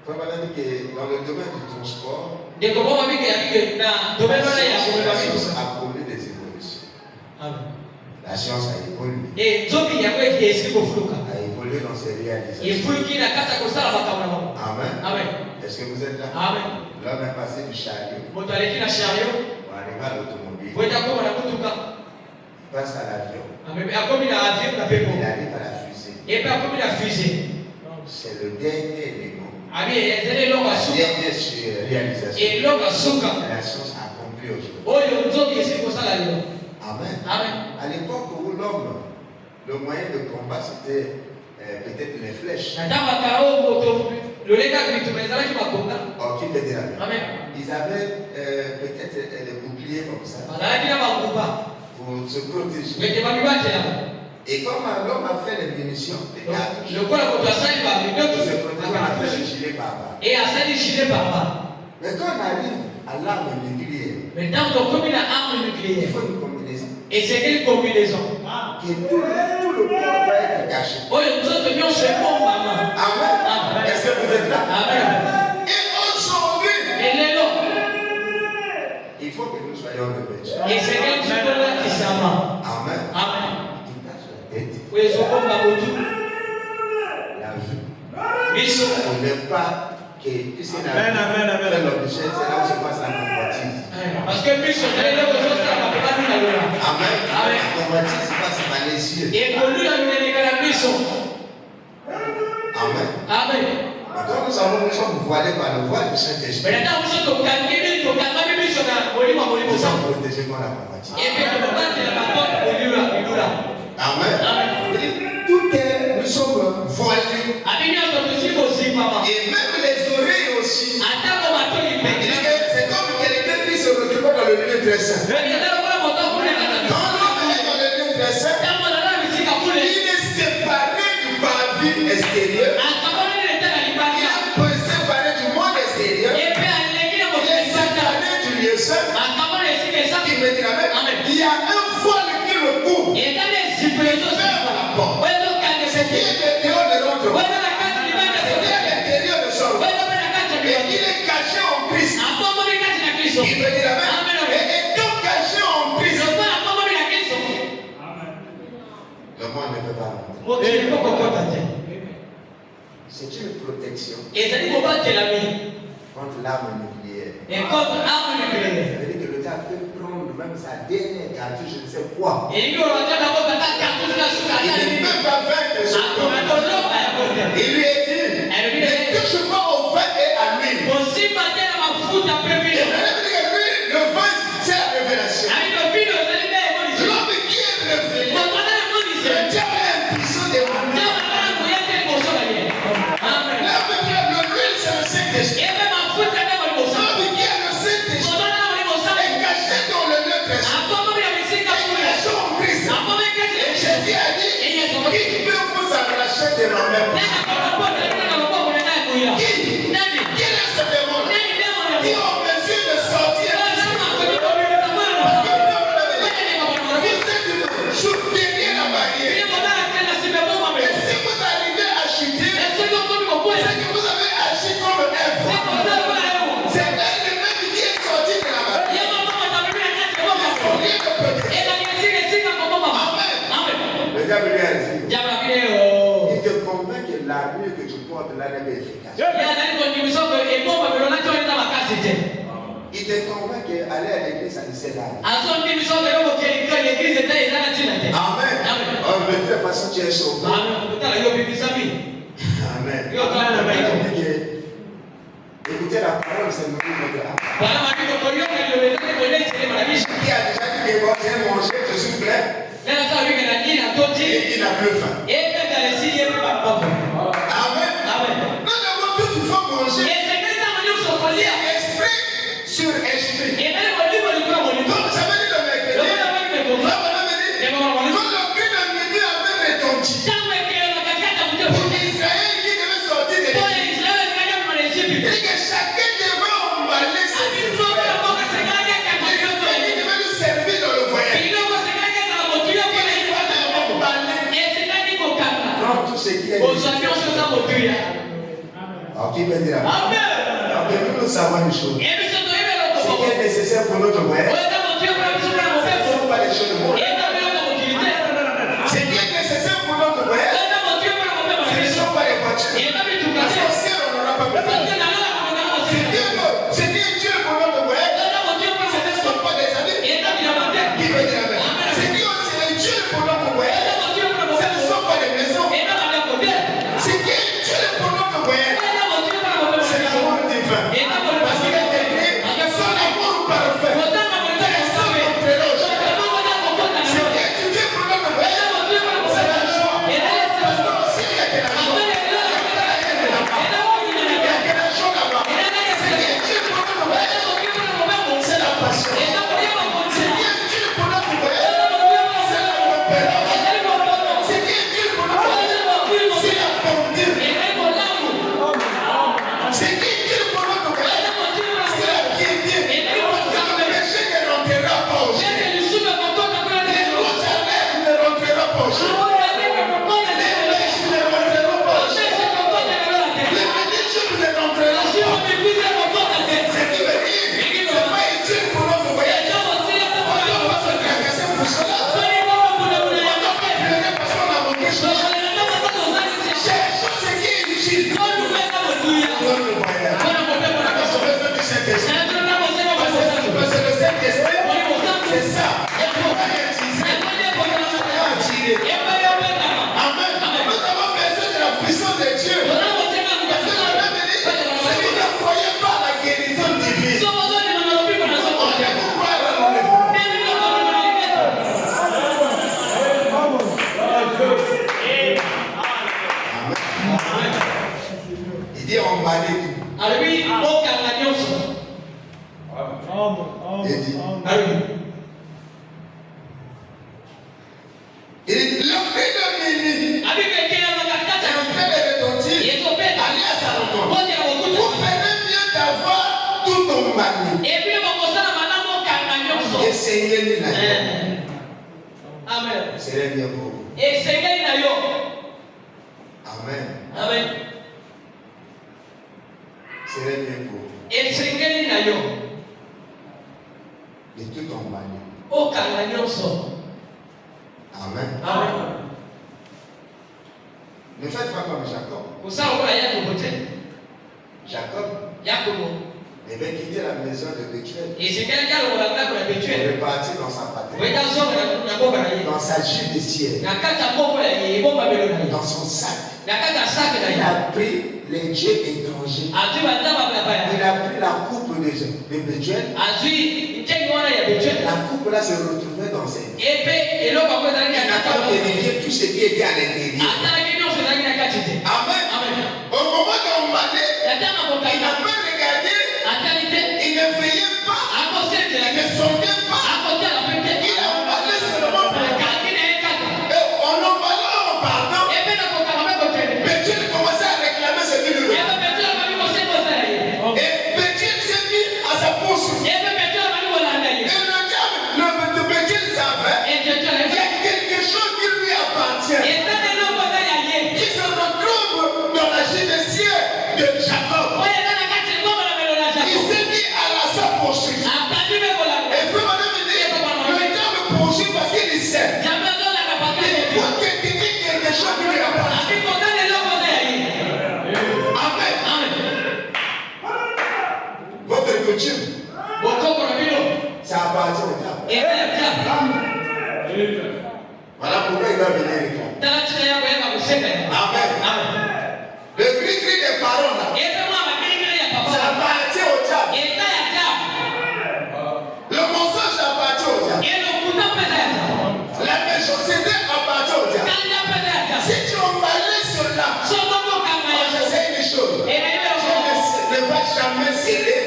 frère Madame dit que dans le domaine du transport, De comment on va dire que dans le domaine la là science a connu des évolutions. La science a évolué. Et Zobi il y a quoi qui est écrit pour Flouka. A évolué dans ses Et réalisations. Flouki n'a qu'à s'accoster à la bataille. Amen. Amen. Est-ce que vous êtes là? Amen. L'homme est passé du chariot Moto aleki na chariot. pour arriver à l'automobile. Voita koma na kutuka. Passe à l'avion. Amen. Akomi na avion na pepo. Il arrive à la fusée. Et puis akomi na fusée. C'est le dernier élément. Abi ezele longa La suka. dernière réalisation. Et longa suka. La science a accompli aujourd'hui. Oyo Zobi esi kosala lelo. Amen. Amen. À l'époque où l'homme, le moyen de combat, c'était peut-être les flèches. Nataka kao moto. Loleka kutumezala ki makonga. Or, qui était là? Amen. Ils avaient peut-être les boucliers comme ça Bazalaki na bakuba. pour se protéger. Wete babibate la. Et comme l'homme a fait les munitions, les gars, Lokola moto asali ba il bidoki. se protège, on a fait le gilet par bas. Et asali gilet par bas. Mais quand on arrive à l'arme nucléaire, Maintenant, on combine la arme il nucléaire. faut une combinaison. Et c'est quelle combinaison? Que tout le corps va être caché. Oh, nous autres, nous sommes bons, maman. Amen. Est-ce que vous êtes là? Amen. Et aujourd'hui, Et les lots. il faut que nous soyons revêtus. Et c'est quel type de là qui s'en va? Amen. Amen. Qui cache la tête, Oui, ils sont comme la moto. la vue. Mais ils sont. On n'est pas que puisqu'il a Amen. fait l'objet, c'est là où se passe la convoitise. Parce que puis sont allés aux autres, ça va pas nous la loi. Amen. Amen. La convoitise passe par les yeux. Et pour nous, la lumière est la mission. Amen. Amen. Et comme nous savons, nous sommes voilés par le voile du Saint-Esprit. Mais maintenant, vous êtes au calme, au calme, même mission là, au lieu Nous de ça. sommes protégés contre la convoitise. Et puis, on va dire la porte au lieu là. Amen. Amen. Tout est, nous sommes voilés. Amen. Nous sommes aussi maman. protection contre l'arme nucléaire. Ça veut dire que le gars peut prendre même sa dernière cartouche, je ne sais quoi. Il ne peut pas vaincre ce combat. Il lui est dit, ne touche pas au vin et à l'huile. Et le vin, c'est la révélation. L'homme qui est révélé, le diable est puissant des hommes. L'homme qui a l'huile, c'est le Saint-Esprit. L'homme qui a le Saint-Esprit est caché dans le lieu très saint. Est caché en Christ. Et Jésus a dit, qui peut vous arracher de ma main? Qui? Quel est ce démon? Qui ont mesure de sortir? Soutenir la barrière. Et si vous arrivez à chuter, c'est que vous avez agi comme Ève. C'est elle-même qui est sortie de la barrière. Amen. Le diable lui a dit, il te convainc que l'armure que tu portes là n'est pas efficace. Il te convainc qu'aller à l'église, ça ne sert à rien. Amen. De toute façon, tu es sauvé. Amen. Écoutez la parole, c'est nourrir notre âme. Qui a déjà dit que quand j'ai mangé, je suis plein. Et il n'a plus faim. Amen. Nous devons tout il faut manger. Esprit sur esprit. Donc, ça veut dire le mercredi. Quand le cri de midi avait retenti, pour Israël qui devait sortir de l'Égypte, il dit que chacun devait emballer ses frères. Les frères qui devaient nous servir dans le voyage. Il fallait emballer. Prends tout ce qui est nécessaire. Alors, qui peut dire Amen. Donc, nous savons une chose. Ce qui est nécessaire pour notre voyage, ce ne sont pas les choses de monde. Ce qui est nécessaire pour notre voyage, ce ne sont pas les voitures. Parce qu'au ciel, on n'en a pas besoin. Ce qui est Dieu pour notre voyage, ce ne sont pas des amis. Qui veut dire Amen. Ce qui est Dieu pour notre voyage, ce ne sont pas des maisons. Ce qui est Dieu pour notre voyage, c'est l'amour divin. Parce qu'il est écrit, son amour parfait. Ne faites pas comme Jacob. Jacob devait quitter la maison de Bethuel. Il repartit dans sa patrie. Dans sa judiciaire. Dans son sac. Il a pris les dieux étrangers. Il a pris la coupe de Bethuel. La coupe là se retrouvait dans ses mains. Il n'a pas vérifié tout ce qui était à l'intérieur. Amen. Au moment d'emballer, il n'a pas regardé. Il ne veillait pas. Il ne sondait pas. Il a emballé seulement pour regarder. Et en emballant, en partant, Bethuel commençait à réclamer ce qu'il lui veut. Et Bethuel s'est mis à sa poursuite. Et le diable, le Bethuel savait qu'il y a quelque chose qui lui appartient. Qui se retrouve dans la judiciaire de Jacob. Il s'est mis à sa poursuite. Et puis madame me dit, le diable poursuit parce qu'il sait. Il faut qu'il dit quelque chose qui lui appartient. Amen. Votre coutume, ça appartient au diable. Voilà pourquoi il doit venir réclamer. Amen. Le cri-cri des parents là, ça appartient au diable. Le mensonge appartient au diable. La méchanceté appartient au diable. Si tu emballais cela, j'essaie une chose. Je ne vais jamais sceller.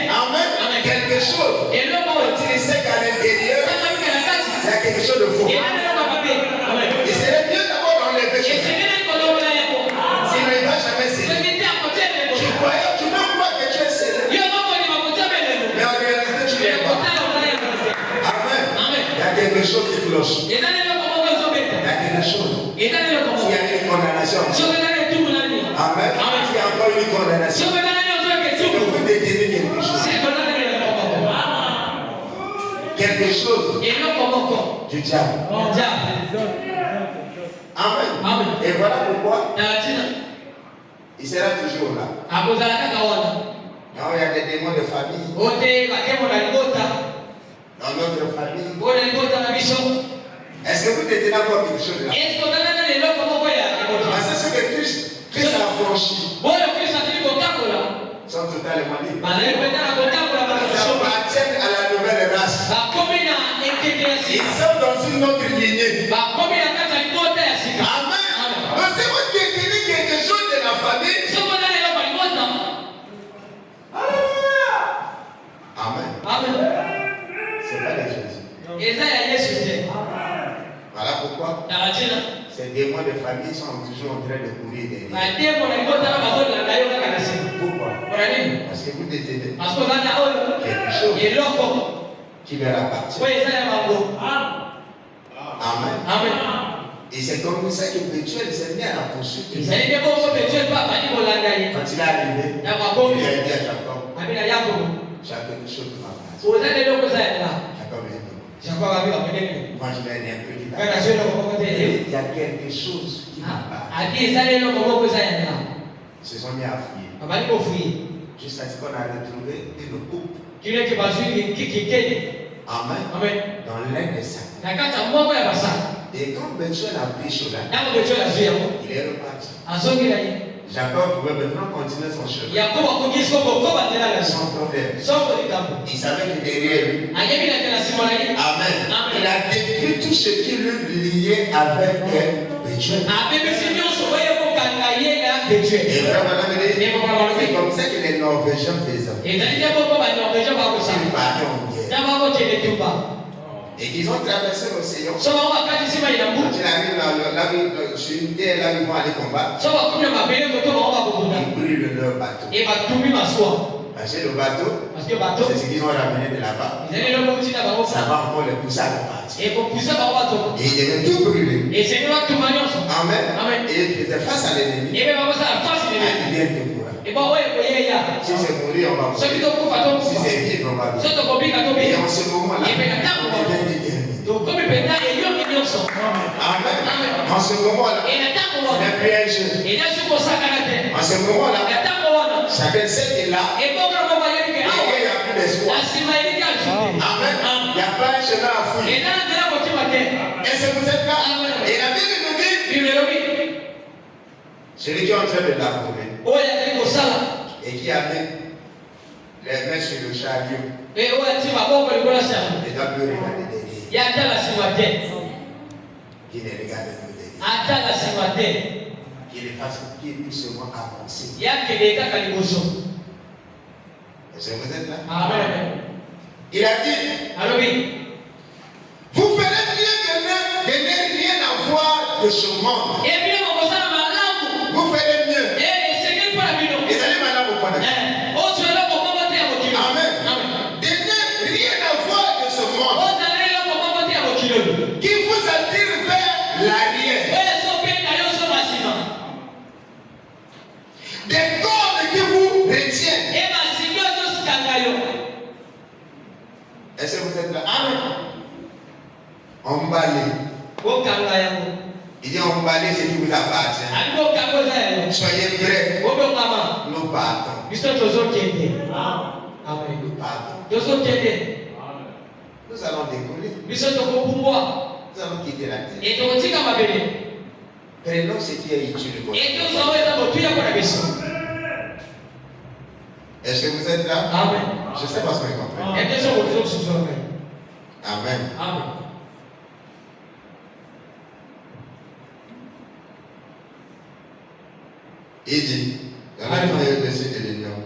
Amen. Quelque chose. Tu sais qu'à l'intérieur, il y a quelque chose de faux. Il serait mieux d'abord d'enlever cela. Sinon, il ne va jamais sceller. Tu croyais, tu ne crois que tu es scellé. Mais en réalité, tu n'es pas. Amen. Il y a quelque chose qui cloche. Il y a quelque chose. Il y a une condamnation. Amen. Il y a encore une condamnation. Vous détenez quelque chose. Quelque chose du diable. Amen. Et voilà pourquoi il sera toujours là. Non, il y a des démons de famille. Dans notre famille. Est-ce que vous détenez encore quelque chose là? C'est ce que Christ a franchi. Ils sont totalement libres. Ils appartiennent à la nouvelle race. Ils sont dans une autre lignée. Amen. Donc si vous détenez quelque chose de la famille, amen. C'est pas de Jésus. Voilà pourquoi ces démons de famille sont toujours en train de courir derrière. Pourquoi? Parce que vous détenez quelque chose qui leur appartient. Amen. Et c'est comme ça que Bethuel s'est mis à la poursuite. Quand il est arrivé, il a dit à Jacob, j'ai quelque chose qui m'appartient. Jacob est mort. Moi je n'ai rien pris. Il y a quelque chose qui m'appartient. Ils se sont mis à fouiller. Jusqu'à ce qu'on a retrouvé une coupe. Amen. Dans l'un des sacs. Et quand Bethuel a pris cela, il est reparti. Jacob pouvait maintenant continuer son chemin. Sans problème. Il savait que derrière lui, amen, il a détruit tout ce qui lui liait avec Bethuel. Et vraiment, c'est comme ça que les Norvégiens faisaient. Ils partaient en guerre. Et qu'ils ont traversé l'océan. Quand il arrive sur une terre, là ils vont aller combattre. Ils brûlent leur bateau. Parce que le bateau, c'est ce qu'ils ont ramené de là-bas. Ça va encore les pousser à repartir. Et ils devaient tout brûler. Amen. Et ils faisaient face à l'ennemi. Il vient te courir. Si c'est mourir, on va mourir. Si c'est vivre, on va vivre. Et en ce moment-là, on vient déterminer. Amen. En ce moment-là, ce n'est plus un jeu. En ce moment-là, chacun sait qu'il est là. Et il n'y a plus d'espoir. Amen. Il n'y a pas un chemin à fouiller. Et c'est vous êtes là. Et la Bible nous dit, celui qui est en train de l'approuver et qui a mis les mains sur le chariot, il ne doit plus regarder derrière. Qui ne regarde plus derrière. Qui ne fasse qu'il puisse seulement avancer. Est-ce que vous êtes là? Amen. Il a dit, vous ferez mieux de ne rien avoir de ce monde. Vous ferez mieux. Et allez maintenant au point de vue. Amen. De ne rien avoir de ce monde qui vous attire vers l'arrière. Des cordes qui vous retiennent. Est-ce que vous êtes là? Amen. Emballé. Il dit emballé ce qui vous appartient. Soyez prêts. Nous partons. Nous partons. Nous allons décoller. Nous allons quitter la terre. Prenons ce qui est utile pour nous. Est-ce que vous êtes là? Amen. Je sais pas ce que vous comprenez. Amen. Il dit, dans la première verset de l'Union,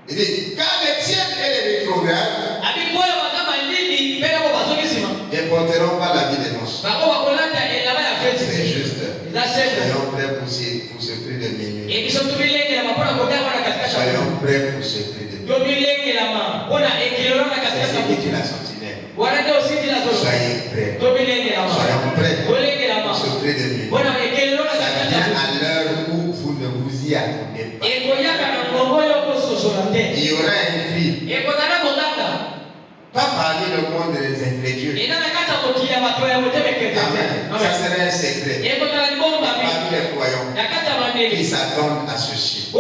il dit, car les tiennes et les rétrogrades ne porteront pas la vie des noces. C'est juste. Soyons prêts pour ce prix de minuit. Soyons prêts pour ce prix de minuit. C'est ce qui dit la sentinelle. Soyez prêts. Soyons prêts pour ce prix de minuit. Ça vient à l'heure où vous ne vous y attendez pas. Il y aura un cri. Pas parmi le monde des incrédules. Amen. Ça serait un secret. Parmi les croyants qui s'attendent à ceci.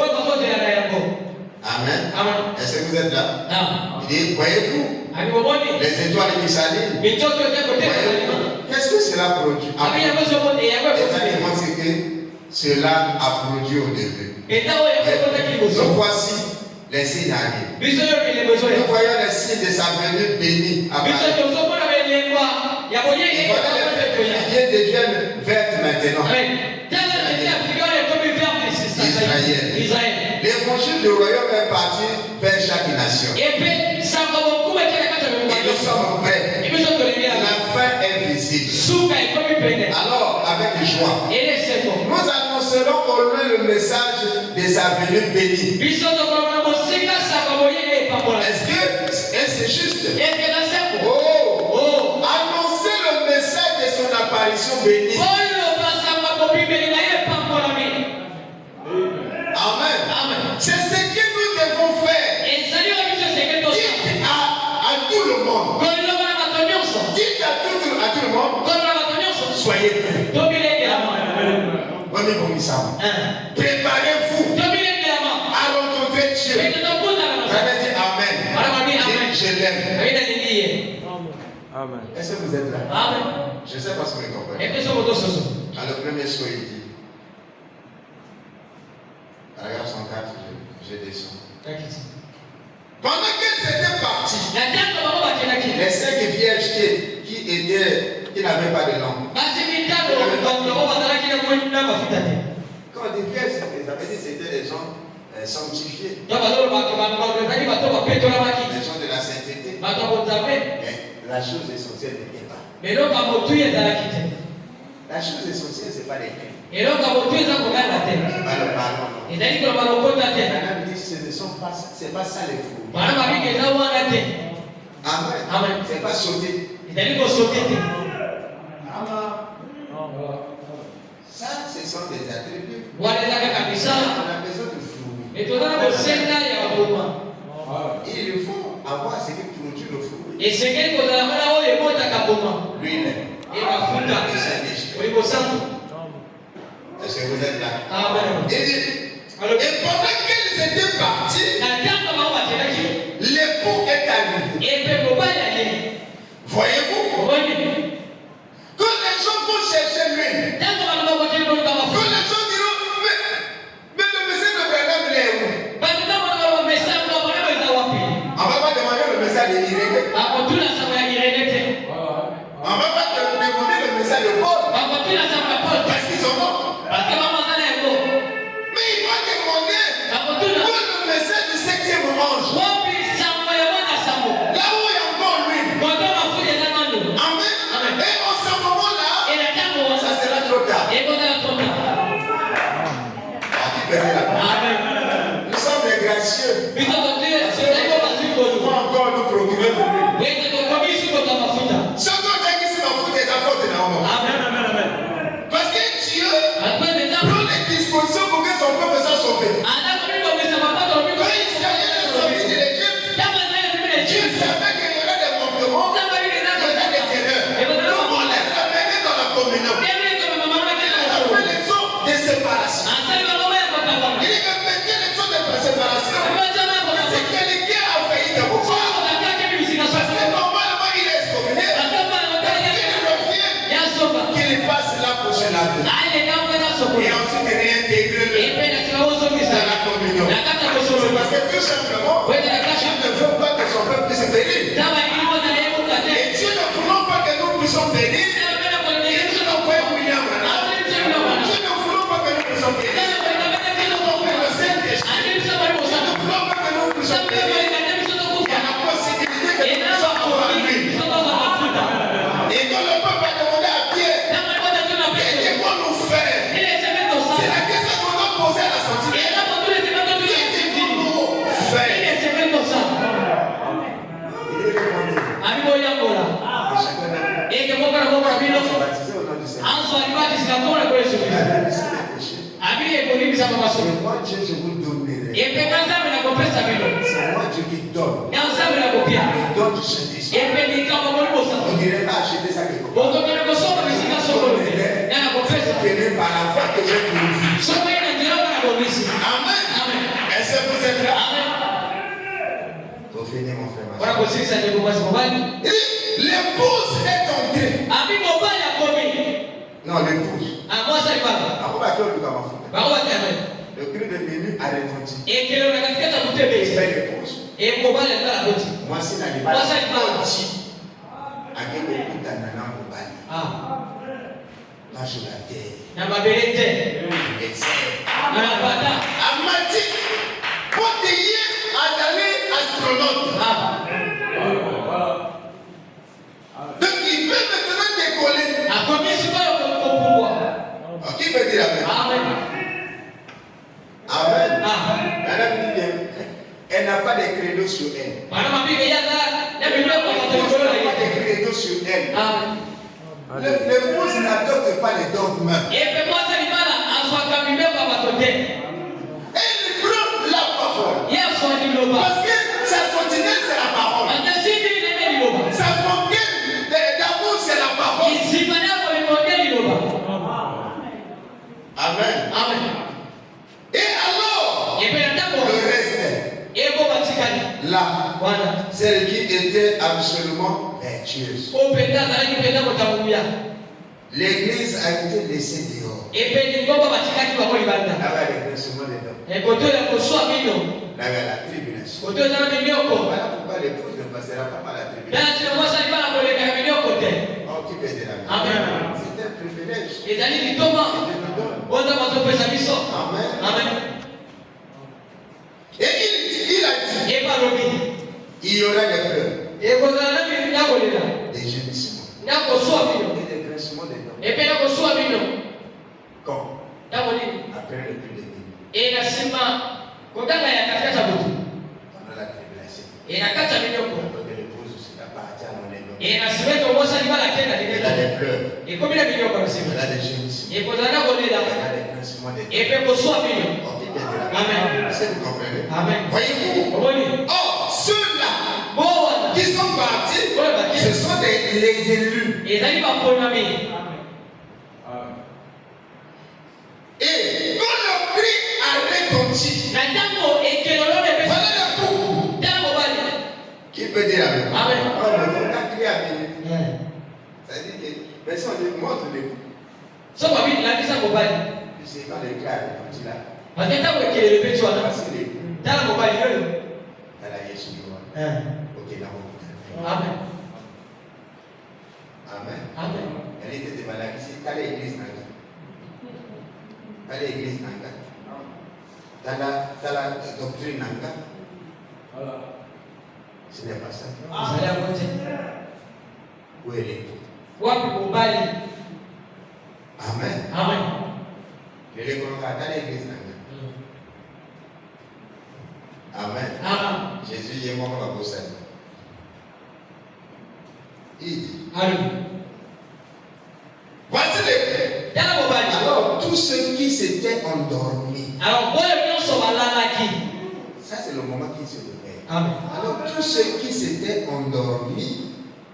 Amen. Est-ce que vous êtes là? Il dit, voyez-vous les étoiles qui s'allument? Qu'est-ce que cela produit? Exactement ce que cela a produit au début. Donc voici les signes arrivent. Nous voyons les signes de sa venue bénie. Les figuiers deviennent vertes maintenant. Israël. L'évangile du royaume est parti vers chaque nation. Et nous sommes prêts. La fin est visible. Alors, avec joie, nous annoncerons au loin le message de sa venue bénie. Est-ce que c'est juste? Oh, annoncer le message de son apparition bénie. Amen. C'est ce que nous devons faire. Dites à tout le monde. Dites à tout le monde. Soyez prêts. Préparez-vous à rencontrer Dieu. J'avais dit Amen. Je l'aime. Amen. Est-ce que vous êtes là? Amen. Je ne sais pas ce que vous comprenez. Dans le premier saut, il dit, paragraphe 104, je descends. Pendant qu'elles étaient parties, les 5 vierges qui n'avaient pas de lampe. Quand des vierges, ça veut dire c'était des gens sanctifiés. Des gens de la sainteté. Mais la chose essentielle n'était pas. La chose essentielle, ce n'est pas les clés. Ce n'est pas le ballon. C'est pas ça les fous. Amen. C'est pas sauter. Ça, ce sont des attributs. On a besoin de fruits. Il faut avoir ce qui produit le fruit. L'huile. Est-ce que vous êtes là? Amen. Il dit, et pendant qu'ils étaient partis, l'époux est arrivé. Voyez-vous? Quand les gens vont chercher l'huile, quand les gens diront, mais le message de Branham, il est où? On ne va pas demander le message de Irénée. On ne va pas demander le message de Paul. Parce qu'ils sont morts. Mais il va demander où est le message du 7e ange. Là où il y a encore l'huile. Amen. Et en ce moment-là, ça sera trop tard. Nous sommes des gracieux. Nous pouvons encore nous procurer de l'huile. Ce qu'on t'a dit, c'est ma faute et ta faute. Parce que Dieu prend les dispositions pour que son peuple soit sauvé. Quand Israël est sorti de l'Égypte, Dieu savait qu'il y aurait des manquements, il y aurait des erreurs. Donc on les ramenait dans la communion. Il a fait les sons de séparation. Il a fait les sons de séparation. C'est quelqu'un a failli te voir. Parce que normalement il est excommunié. Qu'il passe là pour se laver. Et ensuite réintégrer dans la communion. C'est parce que tout simplement, Dieu ne veut pas que son peuple puisse bénir. Et Dieu ne voulons pas que nous puissions bénir. Et Dieu n'a pas William Branham. Dieu ne voulons pas que nous puissions bénir. Dieu n'a pas le Saint-Esprit. Dieu ne voulons pas que nous puissions bénir. Il y a la possibilité que nous puissions avoir l'huile. Et quand le peuple a demandé à Pierre, qu'est-ce qu'on nous fait? C'est la question qu'on doit poser à la sortie. Qu'est-ce qu'on nous fait? Il est demandé. Et chacun d'entre nous est baptisé au nom du Seigneur. Et moi, Dieu, je vous donnerai. C'est moi, Dieu, qui donne. Le don du Saint-Esprit. On dirait pas acheter ça quelque part. On dirait par la foi que j'ai trouvé. Amen. Est-ce que vous êtes là? Pour finir, mon frère. L'épouse est entrée. Non, l'épouse. Le cri de Béni a retenti. C'est l'épouse. Moi, c'est la libération. Avec beaucoup d'ananas au bali. Là, je la terre. Amati, pour te dire à d'aller astronaute. Donc, il peut maintenant décoller. Qui peut dire Amen? Amen. Madame dit bien, elle n'a pas de credo sur elle. Elle n'a pas de credo sur elle. L'épouse n'adopte pas les dogmes. Elle prend la parole. Parce que sa sentinelle, c'est la parole. Sa fontaine d'amour, c'est la parole. Amen. Et alors, le reste, là, celle qui était absolument vertueuse. L'église a été laissée dehors. Là, il y a le grincement des dents. Là, il y a la tribulation. Voilà pourquoi l'épouse ne passera pas par la tribulation. Oh, qui peut dire Amen? C'est un privilège. Et Dieu nous donne. Amen. Et il a dit, il y aura des pleurs, des gémissements et des grincements des dents. Quand? Après le cri de Béni. Pendant la tribulation. L'épouse aussi n'a pas atteint mon énorme. Elle a des pleurs. Elle a des gémissements. Elle a des grincements des dents. Est-ce que vous comprenez? Voyez-vous? Oh, ceux-là qui sont partis, ce sont les élus. possible. Voilà le coup. Qui peut dire Amen? Amen. Oh, le contact qui a venu. Ça dit que, mais si on lui montre le coup, So kwa bibi la bisa mobile. tu sais quand le gars est comme là. Wakati wekele petu wana. Voici le coup. Tala mobile yolo. T'as la Yesu. Ok, là, Amen. Amen. Amen. Elle était malade ici. T'as l'église Nanga. T'as l'église Nanga. T'as la doctrine Nanga. Voilà. Ce n'est pas ça. Zalia wote. Où est l'époux? Wapi mobile? Amen. Amen. Le reconnaît. T'as l'église Nanga. Amen. Amen. Jésus est mort à Bossel. Il dit. Amen. Voici les. Tala mobile. Alors, tous ceux qui s'étaient endormis. Alors boyo nyonso balalaki. Ça, c'est le moment qui se réveille. Amen. Alors, tous ceux qui s'étaient endormis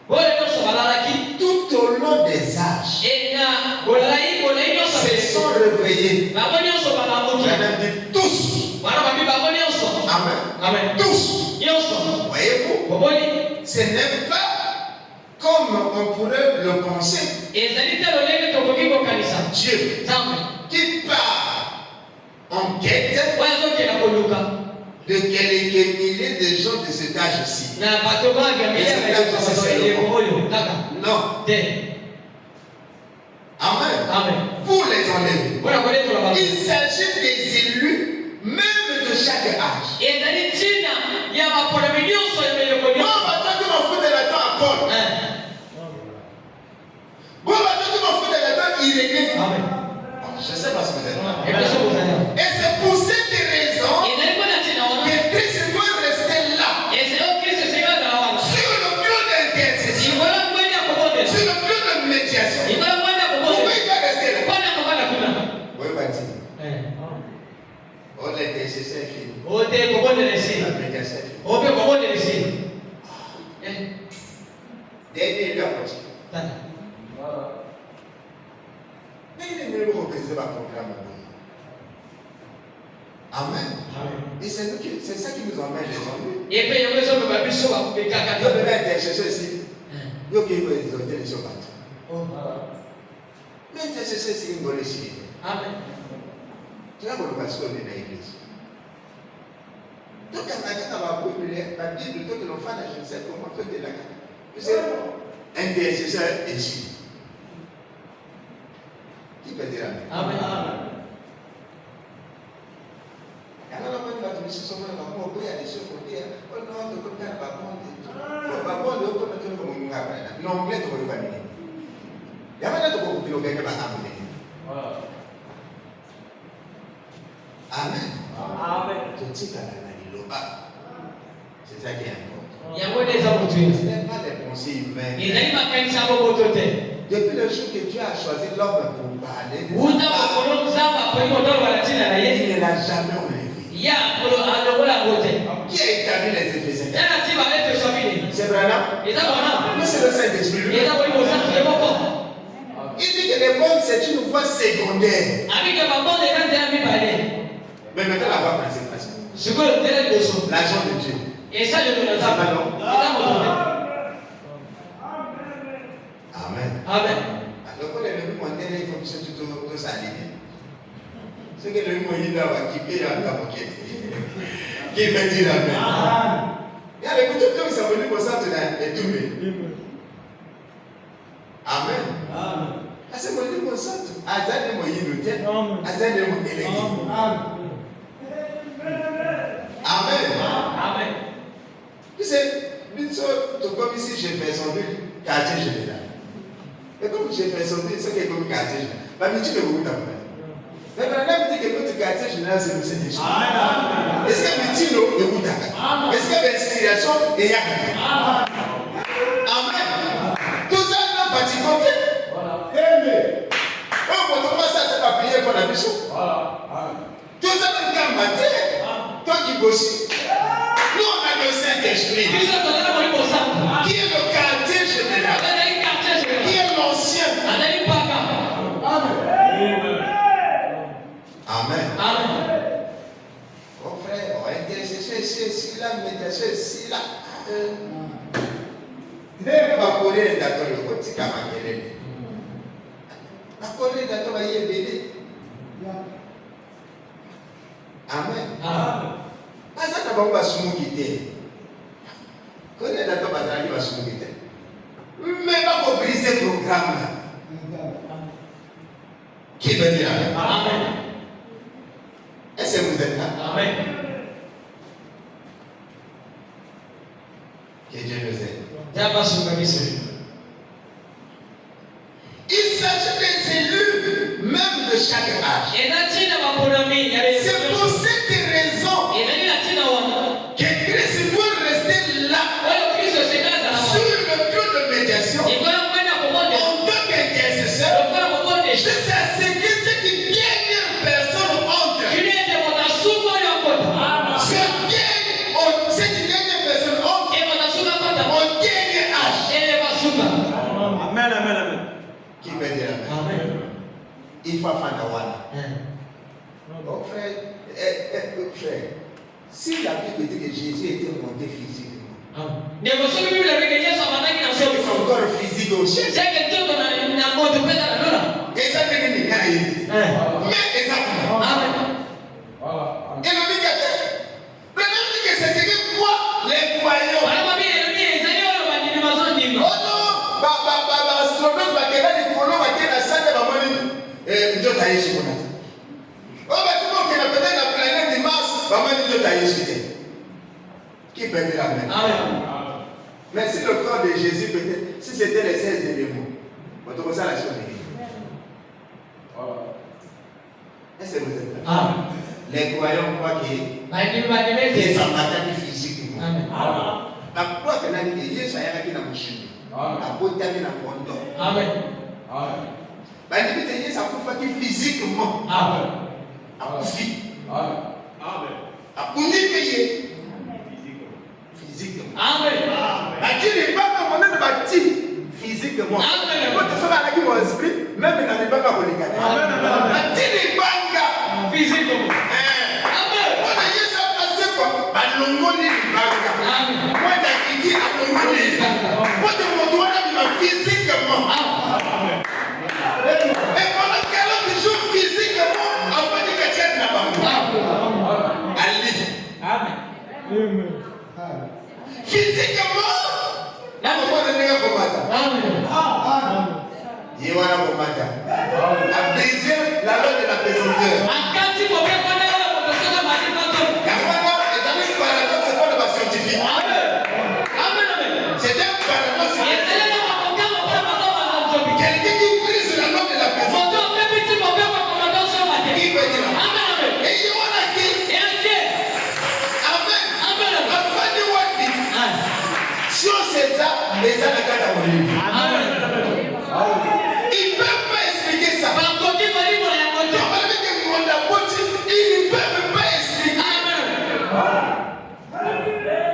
Boyo nyonso balalaki. tout au long des âges Ena bolai nyonso se sont réveillés. Bango nyonso balamoki. On a dit tous. Wana babi bango nyonso. Amen. Amen. Tous. Nyonso. Voyez-vous? Boboli. Ce n'est pas comme on pourrait le penser. Ezali telo lenge tokoki kokanisa. Dieu Nzambe. qui part en quête Oyo azokela koluka. de quelques milliers de gens de cet âge-ci. Na bato bangi Naka. Non. Te. Amen. Amen. Pour les enlever. Wana koleto la bango. Il s'agit des élus, même de chaque âge. Ezali tina ya bapolemi nyonso ya meleko Bon, nyonso. maintenant que mon frère de la temps à Paul. Bon, maintenant que mon frère de la temps, il est. Amen. Je ne sais pas ce que vous êtes. Et c'est pour cette raison que Christ doit rester là. Sur le plan d'intercession. Sur le plan de médiation. Pourquoi il doit rester là? Oui, va dire. Oh, l'intercession est finie. La médiation est finie. Dernier lieu à continuer. Mais il est mieux de représenter ma programme. Amen. Et c'est ça qui nous emmène les ennuis. Il y a une intercession ici. Il y a une exhorter sur bateau. Mais l'intercession c'est une bonne ici. Amen. Tu as le pasteur de l'église. Donc, quand la Bible, toi, que l'enfant, je ne sais comment tu es là. Tu sais, intercesseur ici. Qui peut dire Amen? Amen. Alors, on va te dire, il y a des choses qu'on dit, on ne va pas faire pas bon. On va pas le reconnaître comme un gars. Non, on ne va pas le faire. Il y a pas de beaucoup de gens qui vont amener. Amen. Amen. Tu dis qu'à la Naniloba, c'est ça qui est important. Il y a quoi des hommes Ce n'est pas des pensées humaines. Depuis le jour que Dieu a choisi l'homme pour parler, il ne l'a jamais enlevé. Qui a établi les Éphésiens? C'est Branham? Mais c'est le Saint-Esprit. Il dit que les bonnes, c'est une voie secondaire. Mais maintenant, la voie principale, l'argent de Dieu. Amen. Amen. Alors, quand les leviers mondains, il faut que tout s'aligne. C'est que le moyen d'avoir qui paye à la moquette. Qui veut dire Amen. Il y a les coutumes qui sont venus pour ça, tu l'as étoumé. Amen. Parce que mon Dieu, mon sang, Azan est mon inutile. Azan est mon élément. Amen. Amen. Tu sais, comme ici, j'ai fait son quartier général. Et comme j'ai fait son c'est qui est comme quartier général. Mais tu ne peux pas. Mais maintenant, tu dis que notre quartier général, c'est le Seigneur. Est-ce que tu dis est où d'accord? Est-ce que l'inspiration est là? Amen. Tout ça, nous fatiguons. Amen. On ne peut pas ça, c'est pas prier pour la mission. Tout ça, nous sommes matin. Toi qui bosses. Nous, on a le Saint-Esprit. Qui est le quartier général? Qui est l'ancien? Amen. Amen. ici, la médiation ici, là. La Corée d'accord, le côté Kamakelé. La Corée d'accord, va y aider. Amen. Ah, ça n'a pas se quitter. Corée d'accord, va se quitter. Mais pas pour briser le programme. Qui veut dire Amen? Est-ce que vous êtes là? Amen. Que Dieu nous aide. Il s'agit des élus, même de chaque âge. C'est pour cette raison que Christ doit rester là, sur le trône de médiation, en tant qu'intercesseur, jusqu'à ce que cette dernière personne entre. Cette dernière personne entre au dernier âge. Amen, amen, amen. Qui peut dire Amen? Il faut faire la one. Oh frère, frère, si la Bible dit que Jésus était monté physiquement, c'est encore physique aussi. Et ça fait mais exactement. Et le médiateur, le même dit que c'est ce que quoi les croyants. Oh non, astronaute va gagner des colons, va gagner la salle de la monnaie. Dieu t'a échoué. Oh, bah, tout le monde qui a peut-être la planète de Mars, va mener Dieu t'a échoué. Qui peut dire Amen? Mais si le corps de Jésus, peut-être, si c'était les 16 éléments, on te ça la chose. Est-ce que vous êtes là? Les croyants croient qu'ils sont matériels physiquement. La croix que l'année de Dieu, ça y a qui n'a pas changé. La beauté n'a pas changé. Amen. La limite de Dieu, ça peut faire physiquement. Amen. À profit. Amen. À punir payer. Physiquement. Amen. La Dieu n'est pas comme on est bâti physiquement. Amen. Quand tu sors avec mon esprit, même il n'arrive pas à vous les gagner. Amen. La Dieu n'est pas physiquement. Amen. On a dit ça passé quoi? Balongoni banga. Amen. Moi j'ai dit balongoni. Moi tu me dois la physiquement. Amen. Et pendant 40 jours physiquement, avant de que tu aies là-bas. Allez. Amen. Physiquement, là on va donner un combattant. Amen. Il y a un combattant. À briser la loi de la pesanteur. C'est un paradoxe. Quelqu'un qui brise la loi de la pesanteur. Qui peut dire Amen. Et il y en a qui Amen. La fin du Wadi. Si on sait ça, les gens ne peuvent pas ils ne peuvent pas expliquer ça. Ils ne peuvent pas expliquer.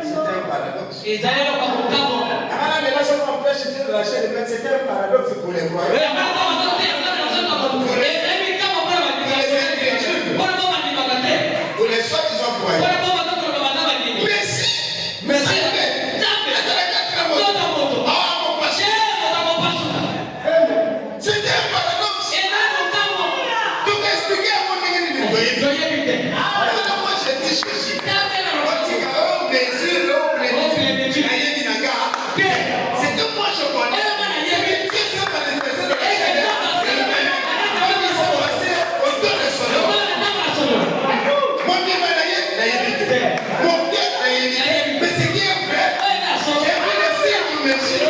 C'est un paradoxe. C'était un paradoxe pour les croyants. Pour les soi-disant croyants. Mais si, c'était un paradoxe. Donc expliquer à mon égalité. Moi je dis ceci. C'est que moi je connais. C'est que Dieu s'est manifesté dans la chair. Quand il s'est passé autour de son nom. Mon Dieu m'a d'ailleurs, mon Dieu m'a évité. Mais ce qui est vrai, j'ai vu le ciel du Messie.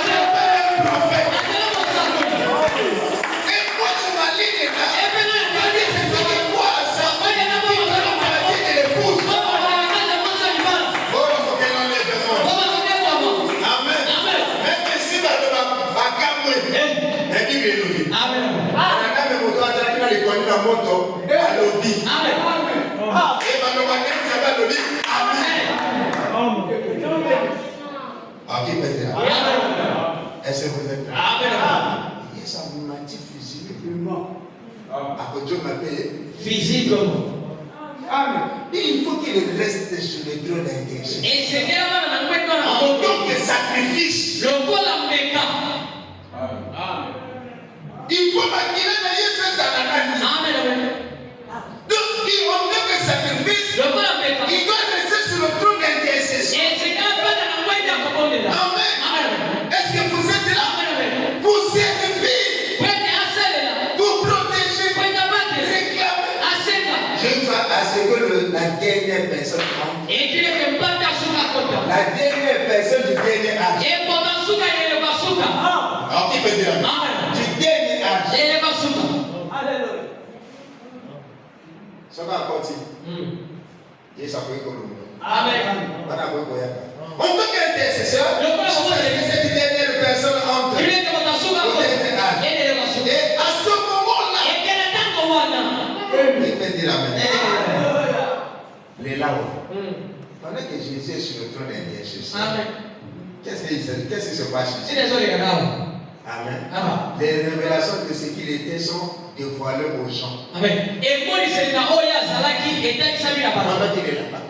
J'ai fait un prophète. Et moi je m'aligne là. C'est ce que moi ça. Il faut partir de l'épouse. Oh, faut qu'elle enlève le monde. Amen. Même si tu as la moto, à l'obit. Amen. Et Amen. Est-ce que vous êtes là? Amen. Il y a ça m'a dit physiquement. À côté de ma paix. Physiquement. Amen. Il faut qu'il reste sur le trône d'intercession. En tant que sacrifice. Il faut maquiller dans Yesus Amen. Donc, en tant que sacrifice, il doit rester sur le trône d'intercession. Amen. Est-ce que vous êtes là? Pour servir, pour protéger, réclamer. Je dois à ce que la dernière personne rentre. La dernière personne du dernier âge. Alors, qui peut dire du dernier âge. Alléluia. Ça va continuer. Et ça peut être comme Amen. En tant qu'intercesseur, cette dernière personne entre. Et à ce moment-là, il peut dire Amen. Les là-haut. Pendant que Jésus est sur le trône d'intercession, qu'est-ce qui se passe ici? Amen. Les révélations de ce qu'il était sont dévoilées aux gens. Amen. Pendant qu'il est là-bas,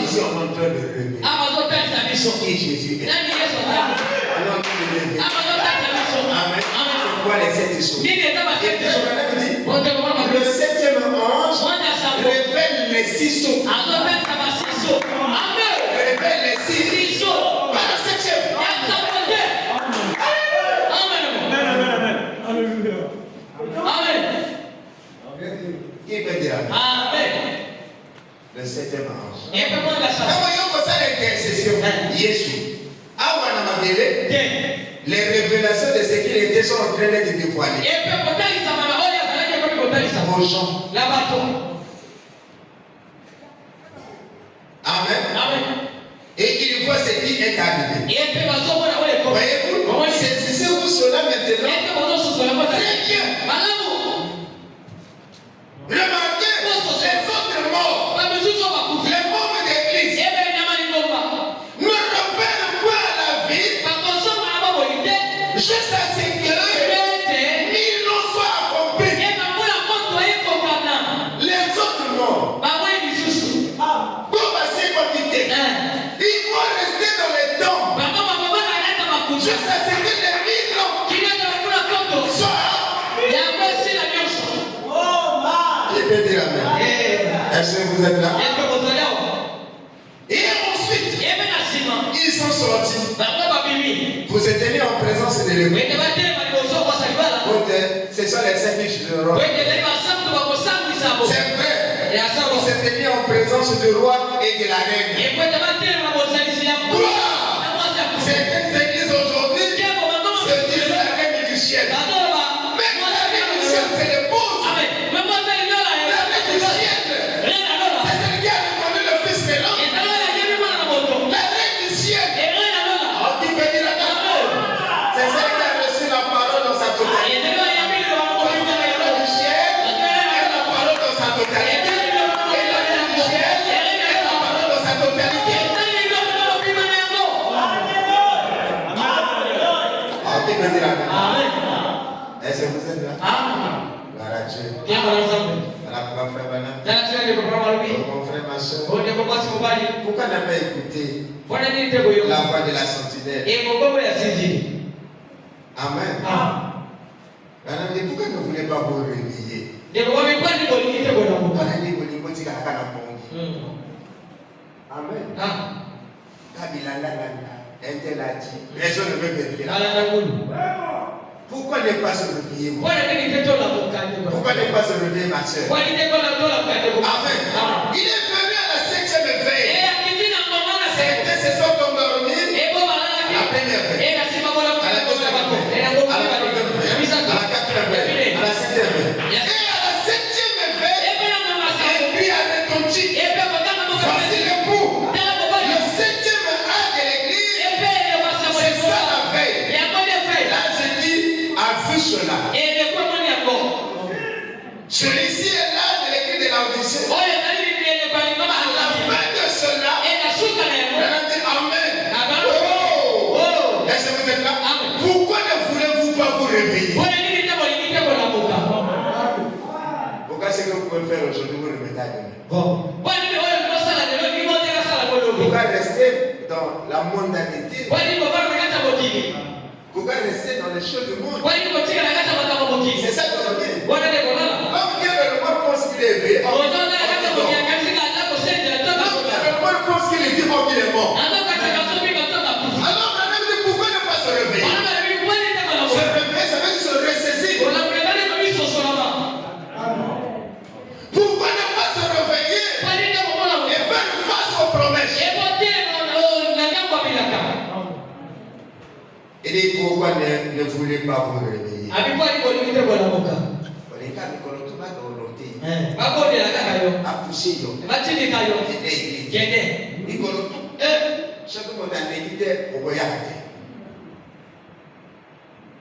ici on est en train de révéler qui Jésus est. Alors qu'il est révélé. Amen. C'est quoi les 7 choses? Le 7e ange révèle les 6 sceaux. Révèle les 6 sceaux. Pas le 7e. Qui peut dire Amen? Le 7e ange. Jésus. Les révélations de ce qu'il était sont en train d'être dévoilées. Aux gens. Amen. Et il voit ce qui est arrivé. Voyez-vous? Saisissez-vous cela maintenant. Très bien. Remarquez les autres morts. Les membres d'église ne reviennent pas à la vie juste à ce que ils n'ont soit accompli. Les autres morts. Pour passer quantité. Ils vont rester dans les tombes juste à ce que les millions soient. Qui peut dire Amen? Est-ce que vous êtes là? Et ensuite, ils sont sortis. Vous êtes tenus en présence de l'église. Ce sont les 5 fiches de roi. C'est vrai. Vous êtes tenus en présence du roi et de la reine. Certaines églises aujourd'hui se disent la reine du ciel. Mais la reine du ciel, c'est l'épouse. La reine du ciel, c'est celle qui a répondu le fils de l'homme. La reine du ciel. Qui peut dire Amen? C'est celle qui a reçu la parole dans sa totalité. La reine du ciel est la parole dans sa totalité. Et la reine du ciel est la parole dans sa totalité. Qui peut dire Amen? Est-ce que vous êtes là? Gloire à Dieu. Voilà pourquoi frère Bana. Mon frère, ma soeur. Pourquoi n'a pas écouté la voix de la sentinelle? Amen. Pourquoi ne voulez pas vous réveiller? Amen. Personne ne veut vérifier. Pourquoi ne pas se réveiller? Pourquoi ne pas se réveiller, ma soeur? Amen. Il est venu à la 7e veille. Certains se sont endormis à la première veille, à la deuxième veille, à la troisième veille, à la quatrième veille, à la 7e veille. Et à la 7e veille, un cri a retenti. Voici l'époux. Le 7e âge de l'église, c'est ça la veille. Là, je dis, a vu cela. Celui-ci est l'âge de l'église de l'Odyssée. À la fin de cela, elle a dit Amen. Est-ce que vous êtes là? Pourquoi ne voulez-vous pas vous réveiller? Pourquoi est-ce que vous pouvez pouvez faire aujourd'hui, vous le mettez à demain. Bon. Pourquoi rester dans la mondanité? Pourquoi rester dans les choses du monde? C'est ça que je dis. L'homme qui est le monde pense qu'il est éveillé. L'homme qui est le monde pense qu'il est vivant, qu'il est mort. Alors, on a même dit pourquoi ne pas se réveiller? Se réveiller, ça veut dire se ressaisir. Pourquoi ne pas se réveiller et faire face aux promesses? Il dit pourquoi ne voulez pas vous réveiller?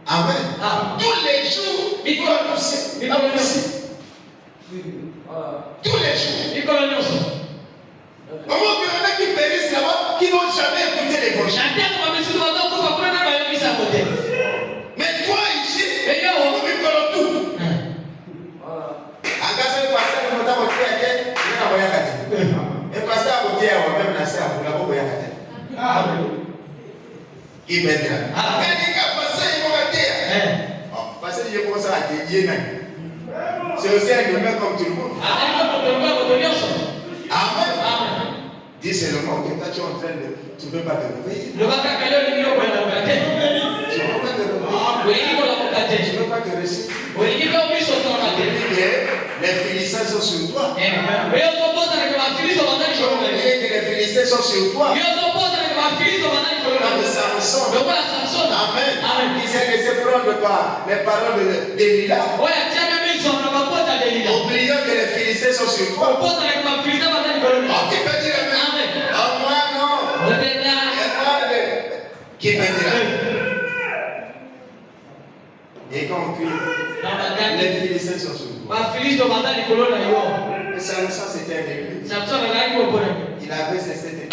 Amen. Tous les jours, il faut pousser. Tous les jours. Comment il y en a qui périssent là-bas, qui n'ont jamais écouté l'évangile? Mais toi ici, il faut que tout. C'est aussi un domaine comme tout le monde. Amen. Dis seulement que toi tu es en train de. Tu ne veux pas te réveiller. Tu ne veux pas te réveiller. Tu ne veux pas te réciter. Les Philistins sont sur toi. Que les Philistins sont sur toi. Comme Samson. Amen. Il s'est laissé prendre par les paroles d'Élila. Oublions que les Philistins sont sur toi. Oh, qui peut dire Amen? Oh, moi non. Qui peut dire Amen? Et quand on crie, les Philistins sont sur toi. Et Samson c'était un élu. Il avait cessé de dire.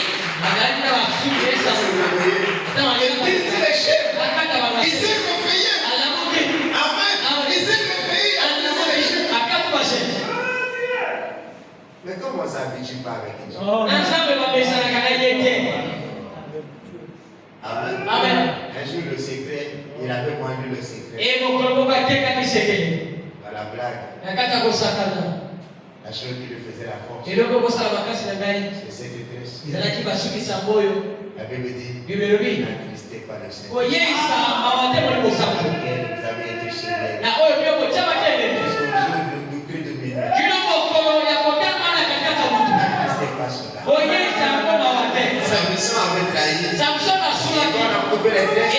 Il disait les chefs. Il s'est réveillé. Amen. Il s'est réveillé. Mais comment ça habitue pas avec les gens? Amen. Un jour le secret, il avait vendu le secret. À la blague. La chose qui lui faisait la force. C'est cette détresse. La Bible dit, n'attristez pas le Seigneur. Vous avez été chez elle. Jusqu'au jour du cri de minuit. N'attristez pas cela. Samson avait trahi. Il doit en couper les têtes.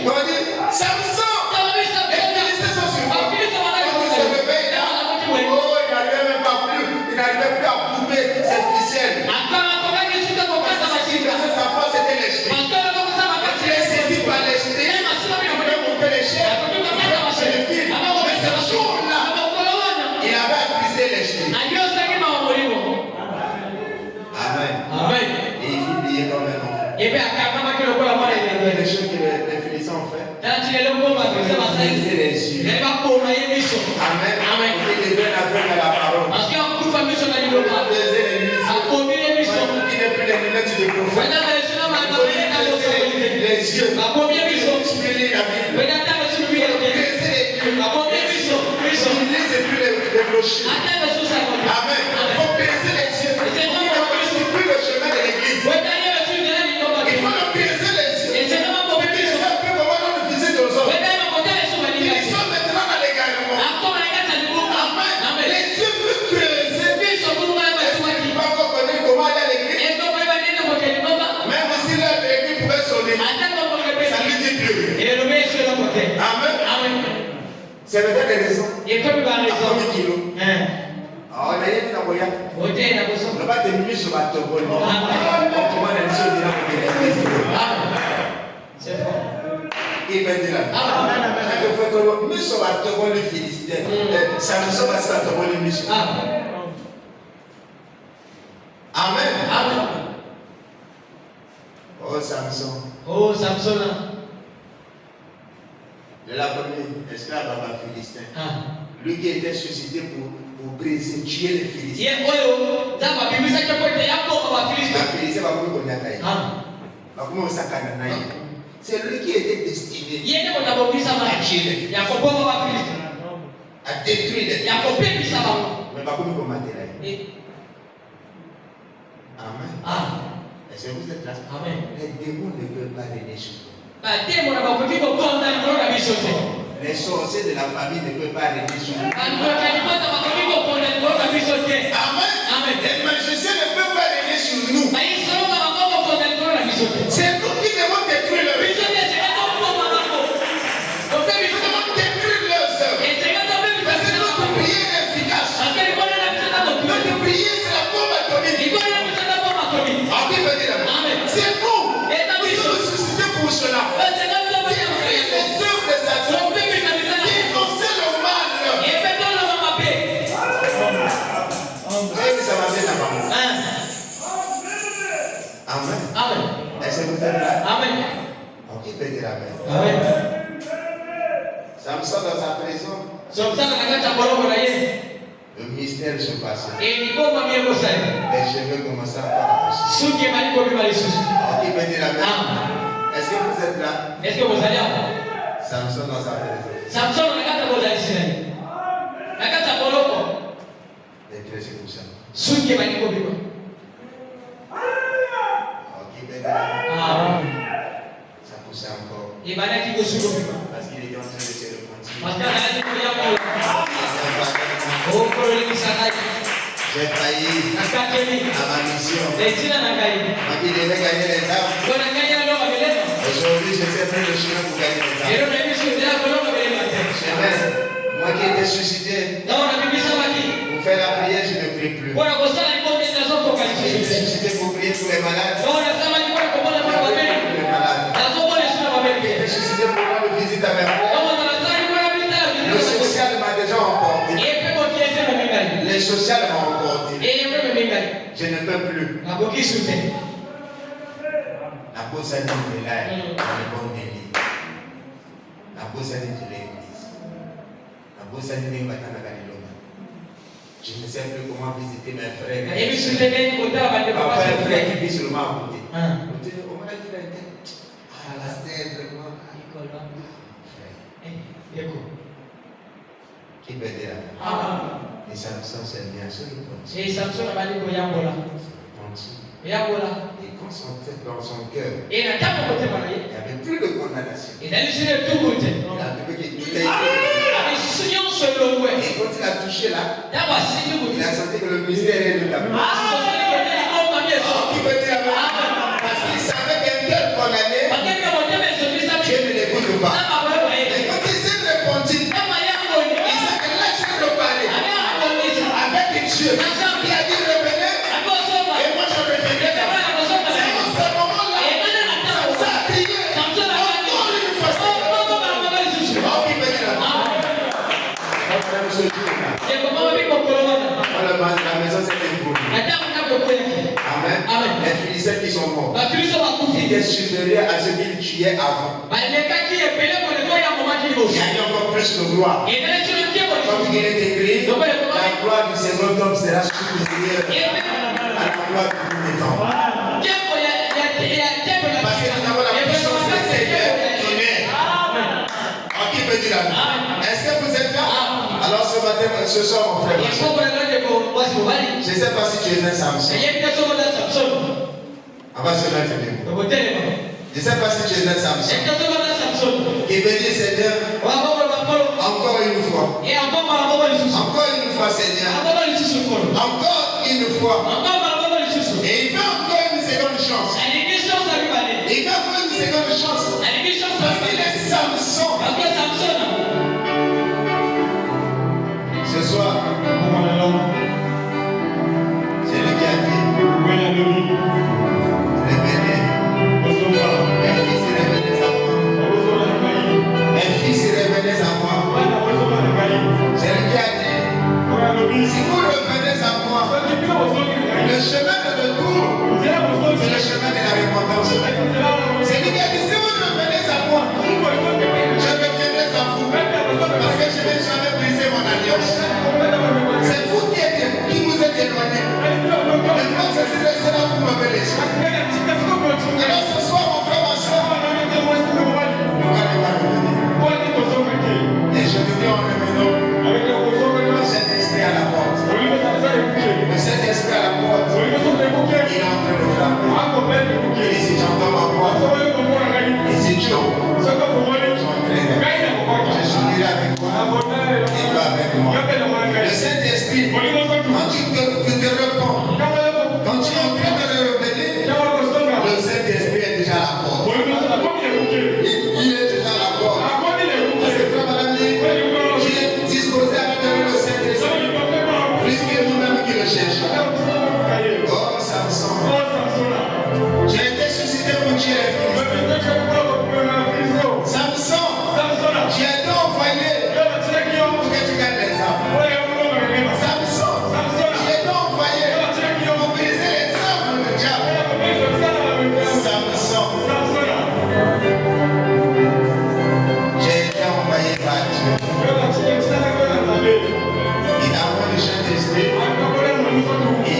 On dit, Samson, les Philistins sont sur toi. Quand tu se réveilles là, oh, il n'arrivait même pas plus. Il n'arrivait plus à couper ses ficelles. Sa force était l'esprit. Il est saisi par l'esprit. Il a coupé les chaînes. Il a marché le fil. Mais ce jour-là, il avait attristé l'esprit. Amen. Et il fit plier comme un enfant. Les choses que les Philistins ont fait. Briser les yeux. Amen. Il devait l'aveugle à la parole. Briser les yeux. Il n'est plus les lunettes de prophète. Les yeux. Il faut lire la Bible. Il ne lise plus les brochures. Amen. Il faut briser les yeux. Il ne plus le chemin de l'église. Il faut le briser les yeux. Il ne sait plus comment on le visite aux hommes. Ils sont maintenant dans l'égarement. Amen. Les yeux peuvent creuser. Est-ce qu'ils ne pas encore connaître comment aller à l'église? Même si l'heure de l'église pouvait sonner, ça ne lui dit plus. Amen. C'est peut-être des raisons. À 1 kilo. On a dit dans Boya. On va terminer sur la tobole. Comment les gens diront que l'église. C'est fort. Il va dire là. Nous sommes à tobole philistin. Samson va se faire tobole mission. Amen. Oh Samson. De la première esclave à philistin. Lui qui était suscité pour pour briser, tuer les Philistins. Les Philistins va vous connaître. C'est lui qui était destiné à tuer les Philistins, à détruire les Philistins. Mais pas comme combattre là. Amen. Est-ce que vous êtes là? Amen. Les démons ne peuvent pas régner sur vous. Les sorciers de la famille ne peuvent pas régner sur vous. Amen. Les magiciens ne peuvent pas régner sur nous. C'est nous qui devons détruire leur œuvre. Nous devons détruire leurs œuvres. Parce que notre prière est efficace. Notre prière, c'est la bombe atomique. Qui veut dire amen? C'est nous. Nous sommes suscités pour cela. Détruire les œuvres de Satan. Dénoncer le mal. Oui, ça va bien là-bas. Amen. Est-ce que vous êtes là? Amen. Qui peut dire amen? Amen. Samson dans sa prison. Le mystère se passe. Les cheveux commencent à pousser. Qui peut dire amen? Est-ce que vous êtes là? Samson dans sa prison. Les tresses poussent. Qui peut dire amen? Ça pousse encore. Parce qu'il est en train de se repentir. J'ai failli à ma mission. Il devait gagner les âmes. Aujourd'hui, je sais pris le chemin pour gagner les âmes. Moi qui étais suscité pour faire la prière, je ne prie plus. Je suis suscité pour prier pour les malades. Je suis suscité pour rendre visite à mes frères. Le social m'a déjà emporté. Les social m'ont emporté. Je ne peux plus. La pause a dit que là, dans le bon délit. La pause a dit que l'église. La pause a dit que je ne sais plus comment visiter mes frères. Parfois, un frère qui vit seulement à côté. Comment est-ce qu'il a été? La terre, vraiment. Qui peut dire et Samson s'est mis à se repentir. Et quand son tête dans son cœur, il n'y avait plus de condamnation. Il a trouvé que tout a été. Et quand il a touché là, il a senti que le mystère est de la main. Qui peut dire parce qu'il savait qu'un cœur condamné, Dieu ne l'écoute pas. Et quand il s'est repenti, il sait que là je peux parler avec Dieu. Il a dit revenez, et moi je reviendrai. C'est en ce moment-là, ça a crié encore une fois. Qui peut dire la maison s'est écroulée. Amen. Les Philistins qui sont morts étaient supérieurs à ceux qu'ils tuaient avant. Il y a eu encore plus de gloire. Comme il est écrit, la gloire du second homme sera supérieure à la gloire du premier temps. Parce que nous avons la puissance du Seigneur tonnerre. Qui peut dire amen? Est-ce que vous êtes là? Alors ce matin, ce soir, mon frère, je ne sais pas si tu es un Samson. On va se mettre debout. Je ne sais pas si tu es un Samson. Qui veut dire Seigneur, encore une fois. Encore une fois, Seigneur. Encore une fois. Et il fait encore une seconde chance. Il fait encore une seconde chance. Parce qu'il est Samson. Ce soir, c'est lui qui a dit revenez. Mes fils, revenez à moi. Mes fils, revenez à moi. C'est lui qui a dit si vous revenez à moi, le chemin de retour, c'est le chemin de la repentance. C'est lui qui a dit si vous revenez à moi, je reviendrai à vous. Parce que je ne vais jamais briser mon alliance. C'est vous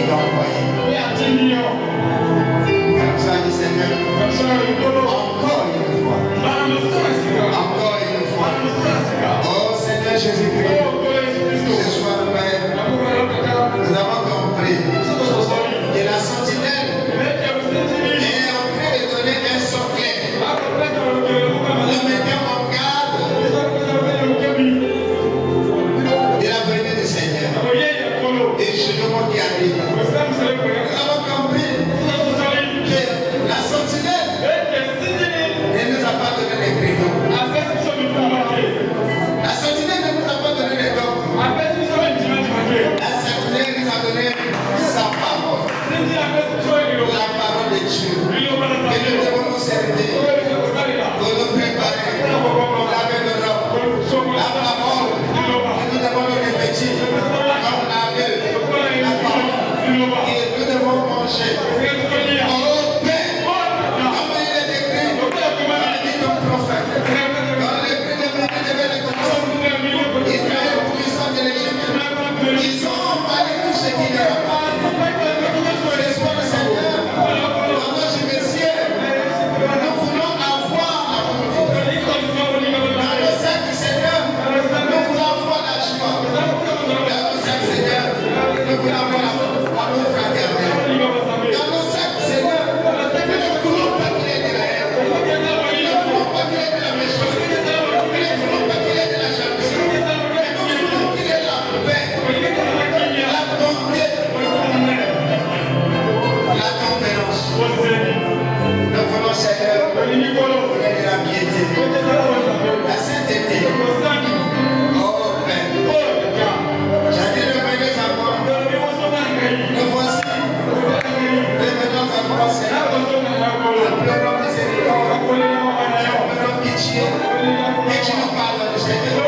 t'a envoyé. Comme ça, dit Seigneur, encore une fois. Encore une fois. Oh Seigneur Jésus-Christ, ce soir, Père, nous avons compris que la sentinelle est en train de donner un son clair. Nous mettons en garde de la venue du Seigneur. Et je demande qui arrive. Nous avons compris que la sentinelle ne nous a pas donné les créneaux. La sentinelle ne nous a pas donné les dons. La sentinelle nous a donné sa parole. La parole de Dieu. Et nous devons nous servir. Pour nous préparer. Pour laver nos robes. La parole. Et nous devons nous revêtir. Comme laver la parole. Et nous devons manger. Oh Père. Comme il est écrit. Dit ton prophète. Dans les prix de Israël, puissant de l'Égypte. Ils ont envahi tout ce qui leur appartient. J'espère, Seigneur, dans notre messieurs, nous voulons avoir la volonté. Dans nos sacs, Seigneur, nous voulons avoir la joie. Dans nos sacs, Seigneur, nous voulons avoir l'amour fraternel. Dans nos sacs, Seigneur, nous ne voulons pas qu'il y ait de la haine. Nous ne voulons pas qu'il y ait de la méchanceté. Nous ne voulons pas qu'il y ait de la jalousie. Nous voulons qu'il y ait la paix, la bonté, la tempérance. Nous voulons, Seigneur, donner de la piété, la sainteté. Oh Père, j'ai dit revenez à moi. Nous voici. Revenons à moi, Seigneur. Pleurons miséricorde, pleurons pitié. Et tu nous pardonnes, Seigneur.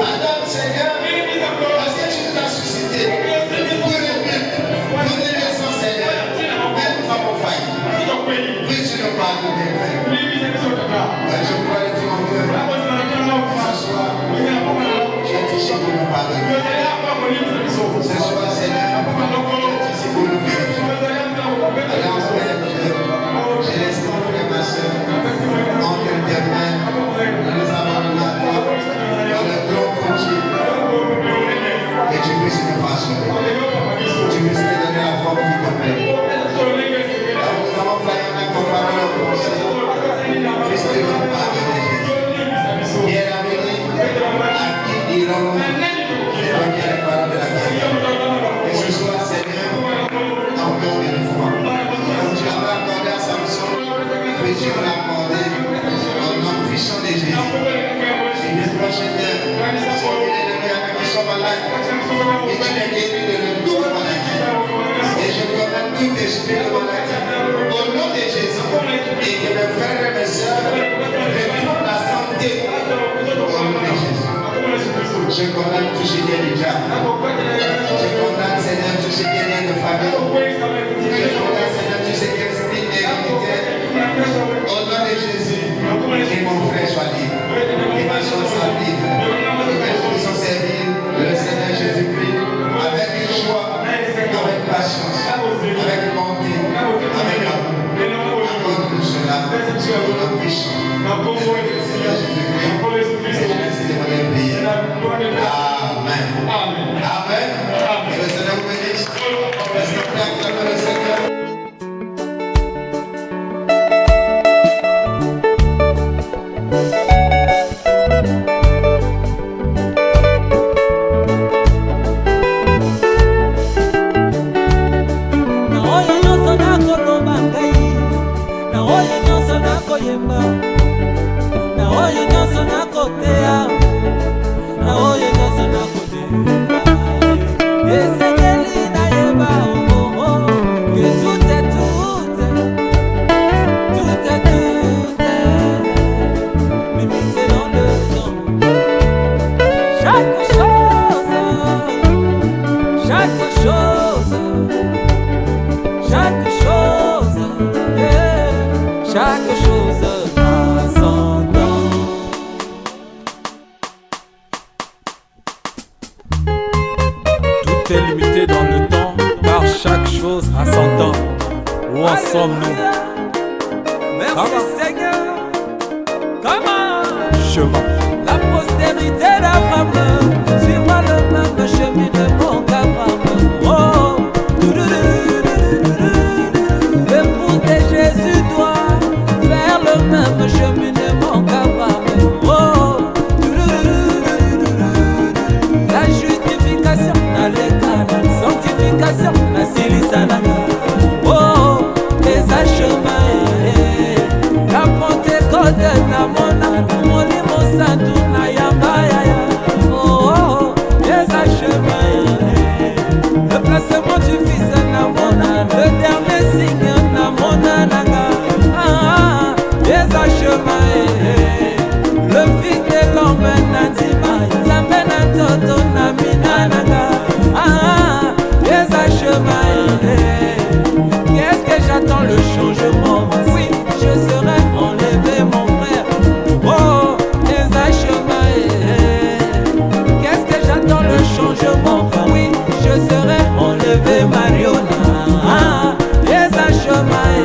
Pardonne, Seigneur, parce que tu nous as suscité pour le but, pour des raisons, Seigneur. Mais nous avons failli. Puis tu nous pardonnes, Père. Je crois que tu m'en veux. Ce soir, je dis que vous nous pardonnez. Ce soir, Seigneur, je dis que vous nous vérifiez. Alors, Père, je laisse ton frère, ma soeur, entre tes mains. Nous avons la foi dans le trône entier. Que tu puisses nous façonner. Tu puisses nous donner la forme qui te plaît. Alors, nous avons failli en accompagner le conseil. Christ nous pardonne, Jésus. Qui est l'avenir, à qui dirons-nous, et donc il y a les paroles de la guerre. Que ce soit, Seigneur, encore une fois. Comme tu l'avais accordé à Samson, puis tu nous l'as accordé au nom puissant de Jésus. Seigneur, Seigneur, son ennemi avec qui sont malades, et tu les guéris de toute maladie. Et je commande tout esprit de maladie au nom de Jésus. Et que mes frères et mes sœurs retrouvent la santé au nom de Jésus. Je condamne tout ce qui est du diable. Je condamne, Seigneur, tout ce qui est lien de famille. Je condamne, Seigneur, tout ce qui est esprit héréditaire. Au nom de Jésus, que mon frère soit libre. Que ma soeur soit libre. Que mes puissent servir le Seigneur Jésus-Christ avec joie, avec patience, avec bonté, avec amour. Accorde-nous cela au nom puissant. Le Seigneur Jésus-Christ, c'est ainsi de mon prière. Amen. Amen. Que le Seigneur vous bénisse. Est-ce que vous pouvez acclamer le Seigneur? Limité dans le temps par chaque chose à son temps. Où en sommes-nous? Merci Seigneur. Comment? Chemin. La postérité d'Abraham suivra le même cheminement qu'Abraham. Oh, l'époux de Jésus doit faire le même cheminement qu'Abraham. Oh, la justification dans l'état, la sanctification, la silisanaga. Oh, les achemins, la Pentecôte, la monade, mon santu na yamba ya. Oh, les achemins, le placement du fils na monade, le dernier signe na monanaga. Ah, les achemins, le fils de l'homme na dima, zamena toto na minanaga. Ah, les achemins, qu'est-ce que j'attends le changement? Oui, je serai enlevé mon frère. Oh, les achemins, qu'est-ce que j'attends le changement? Oui, je serai enlevé Mariona. Ah, les achemins.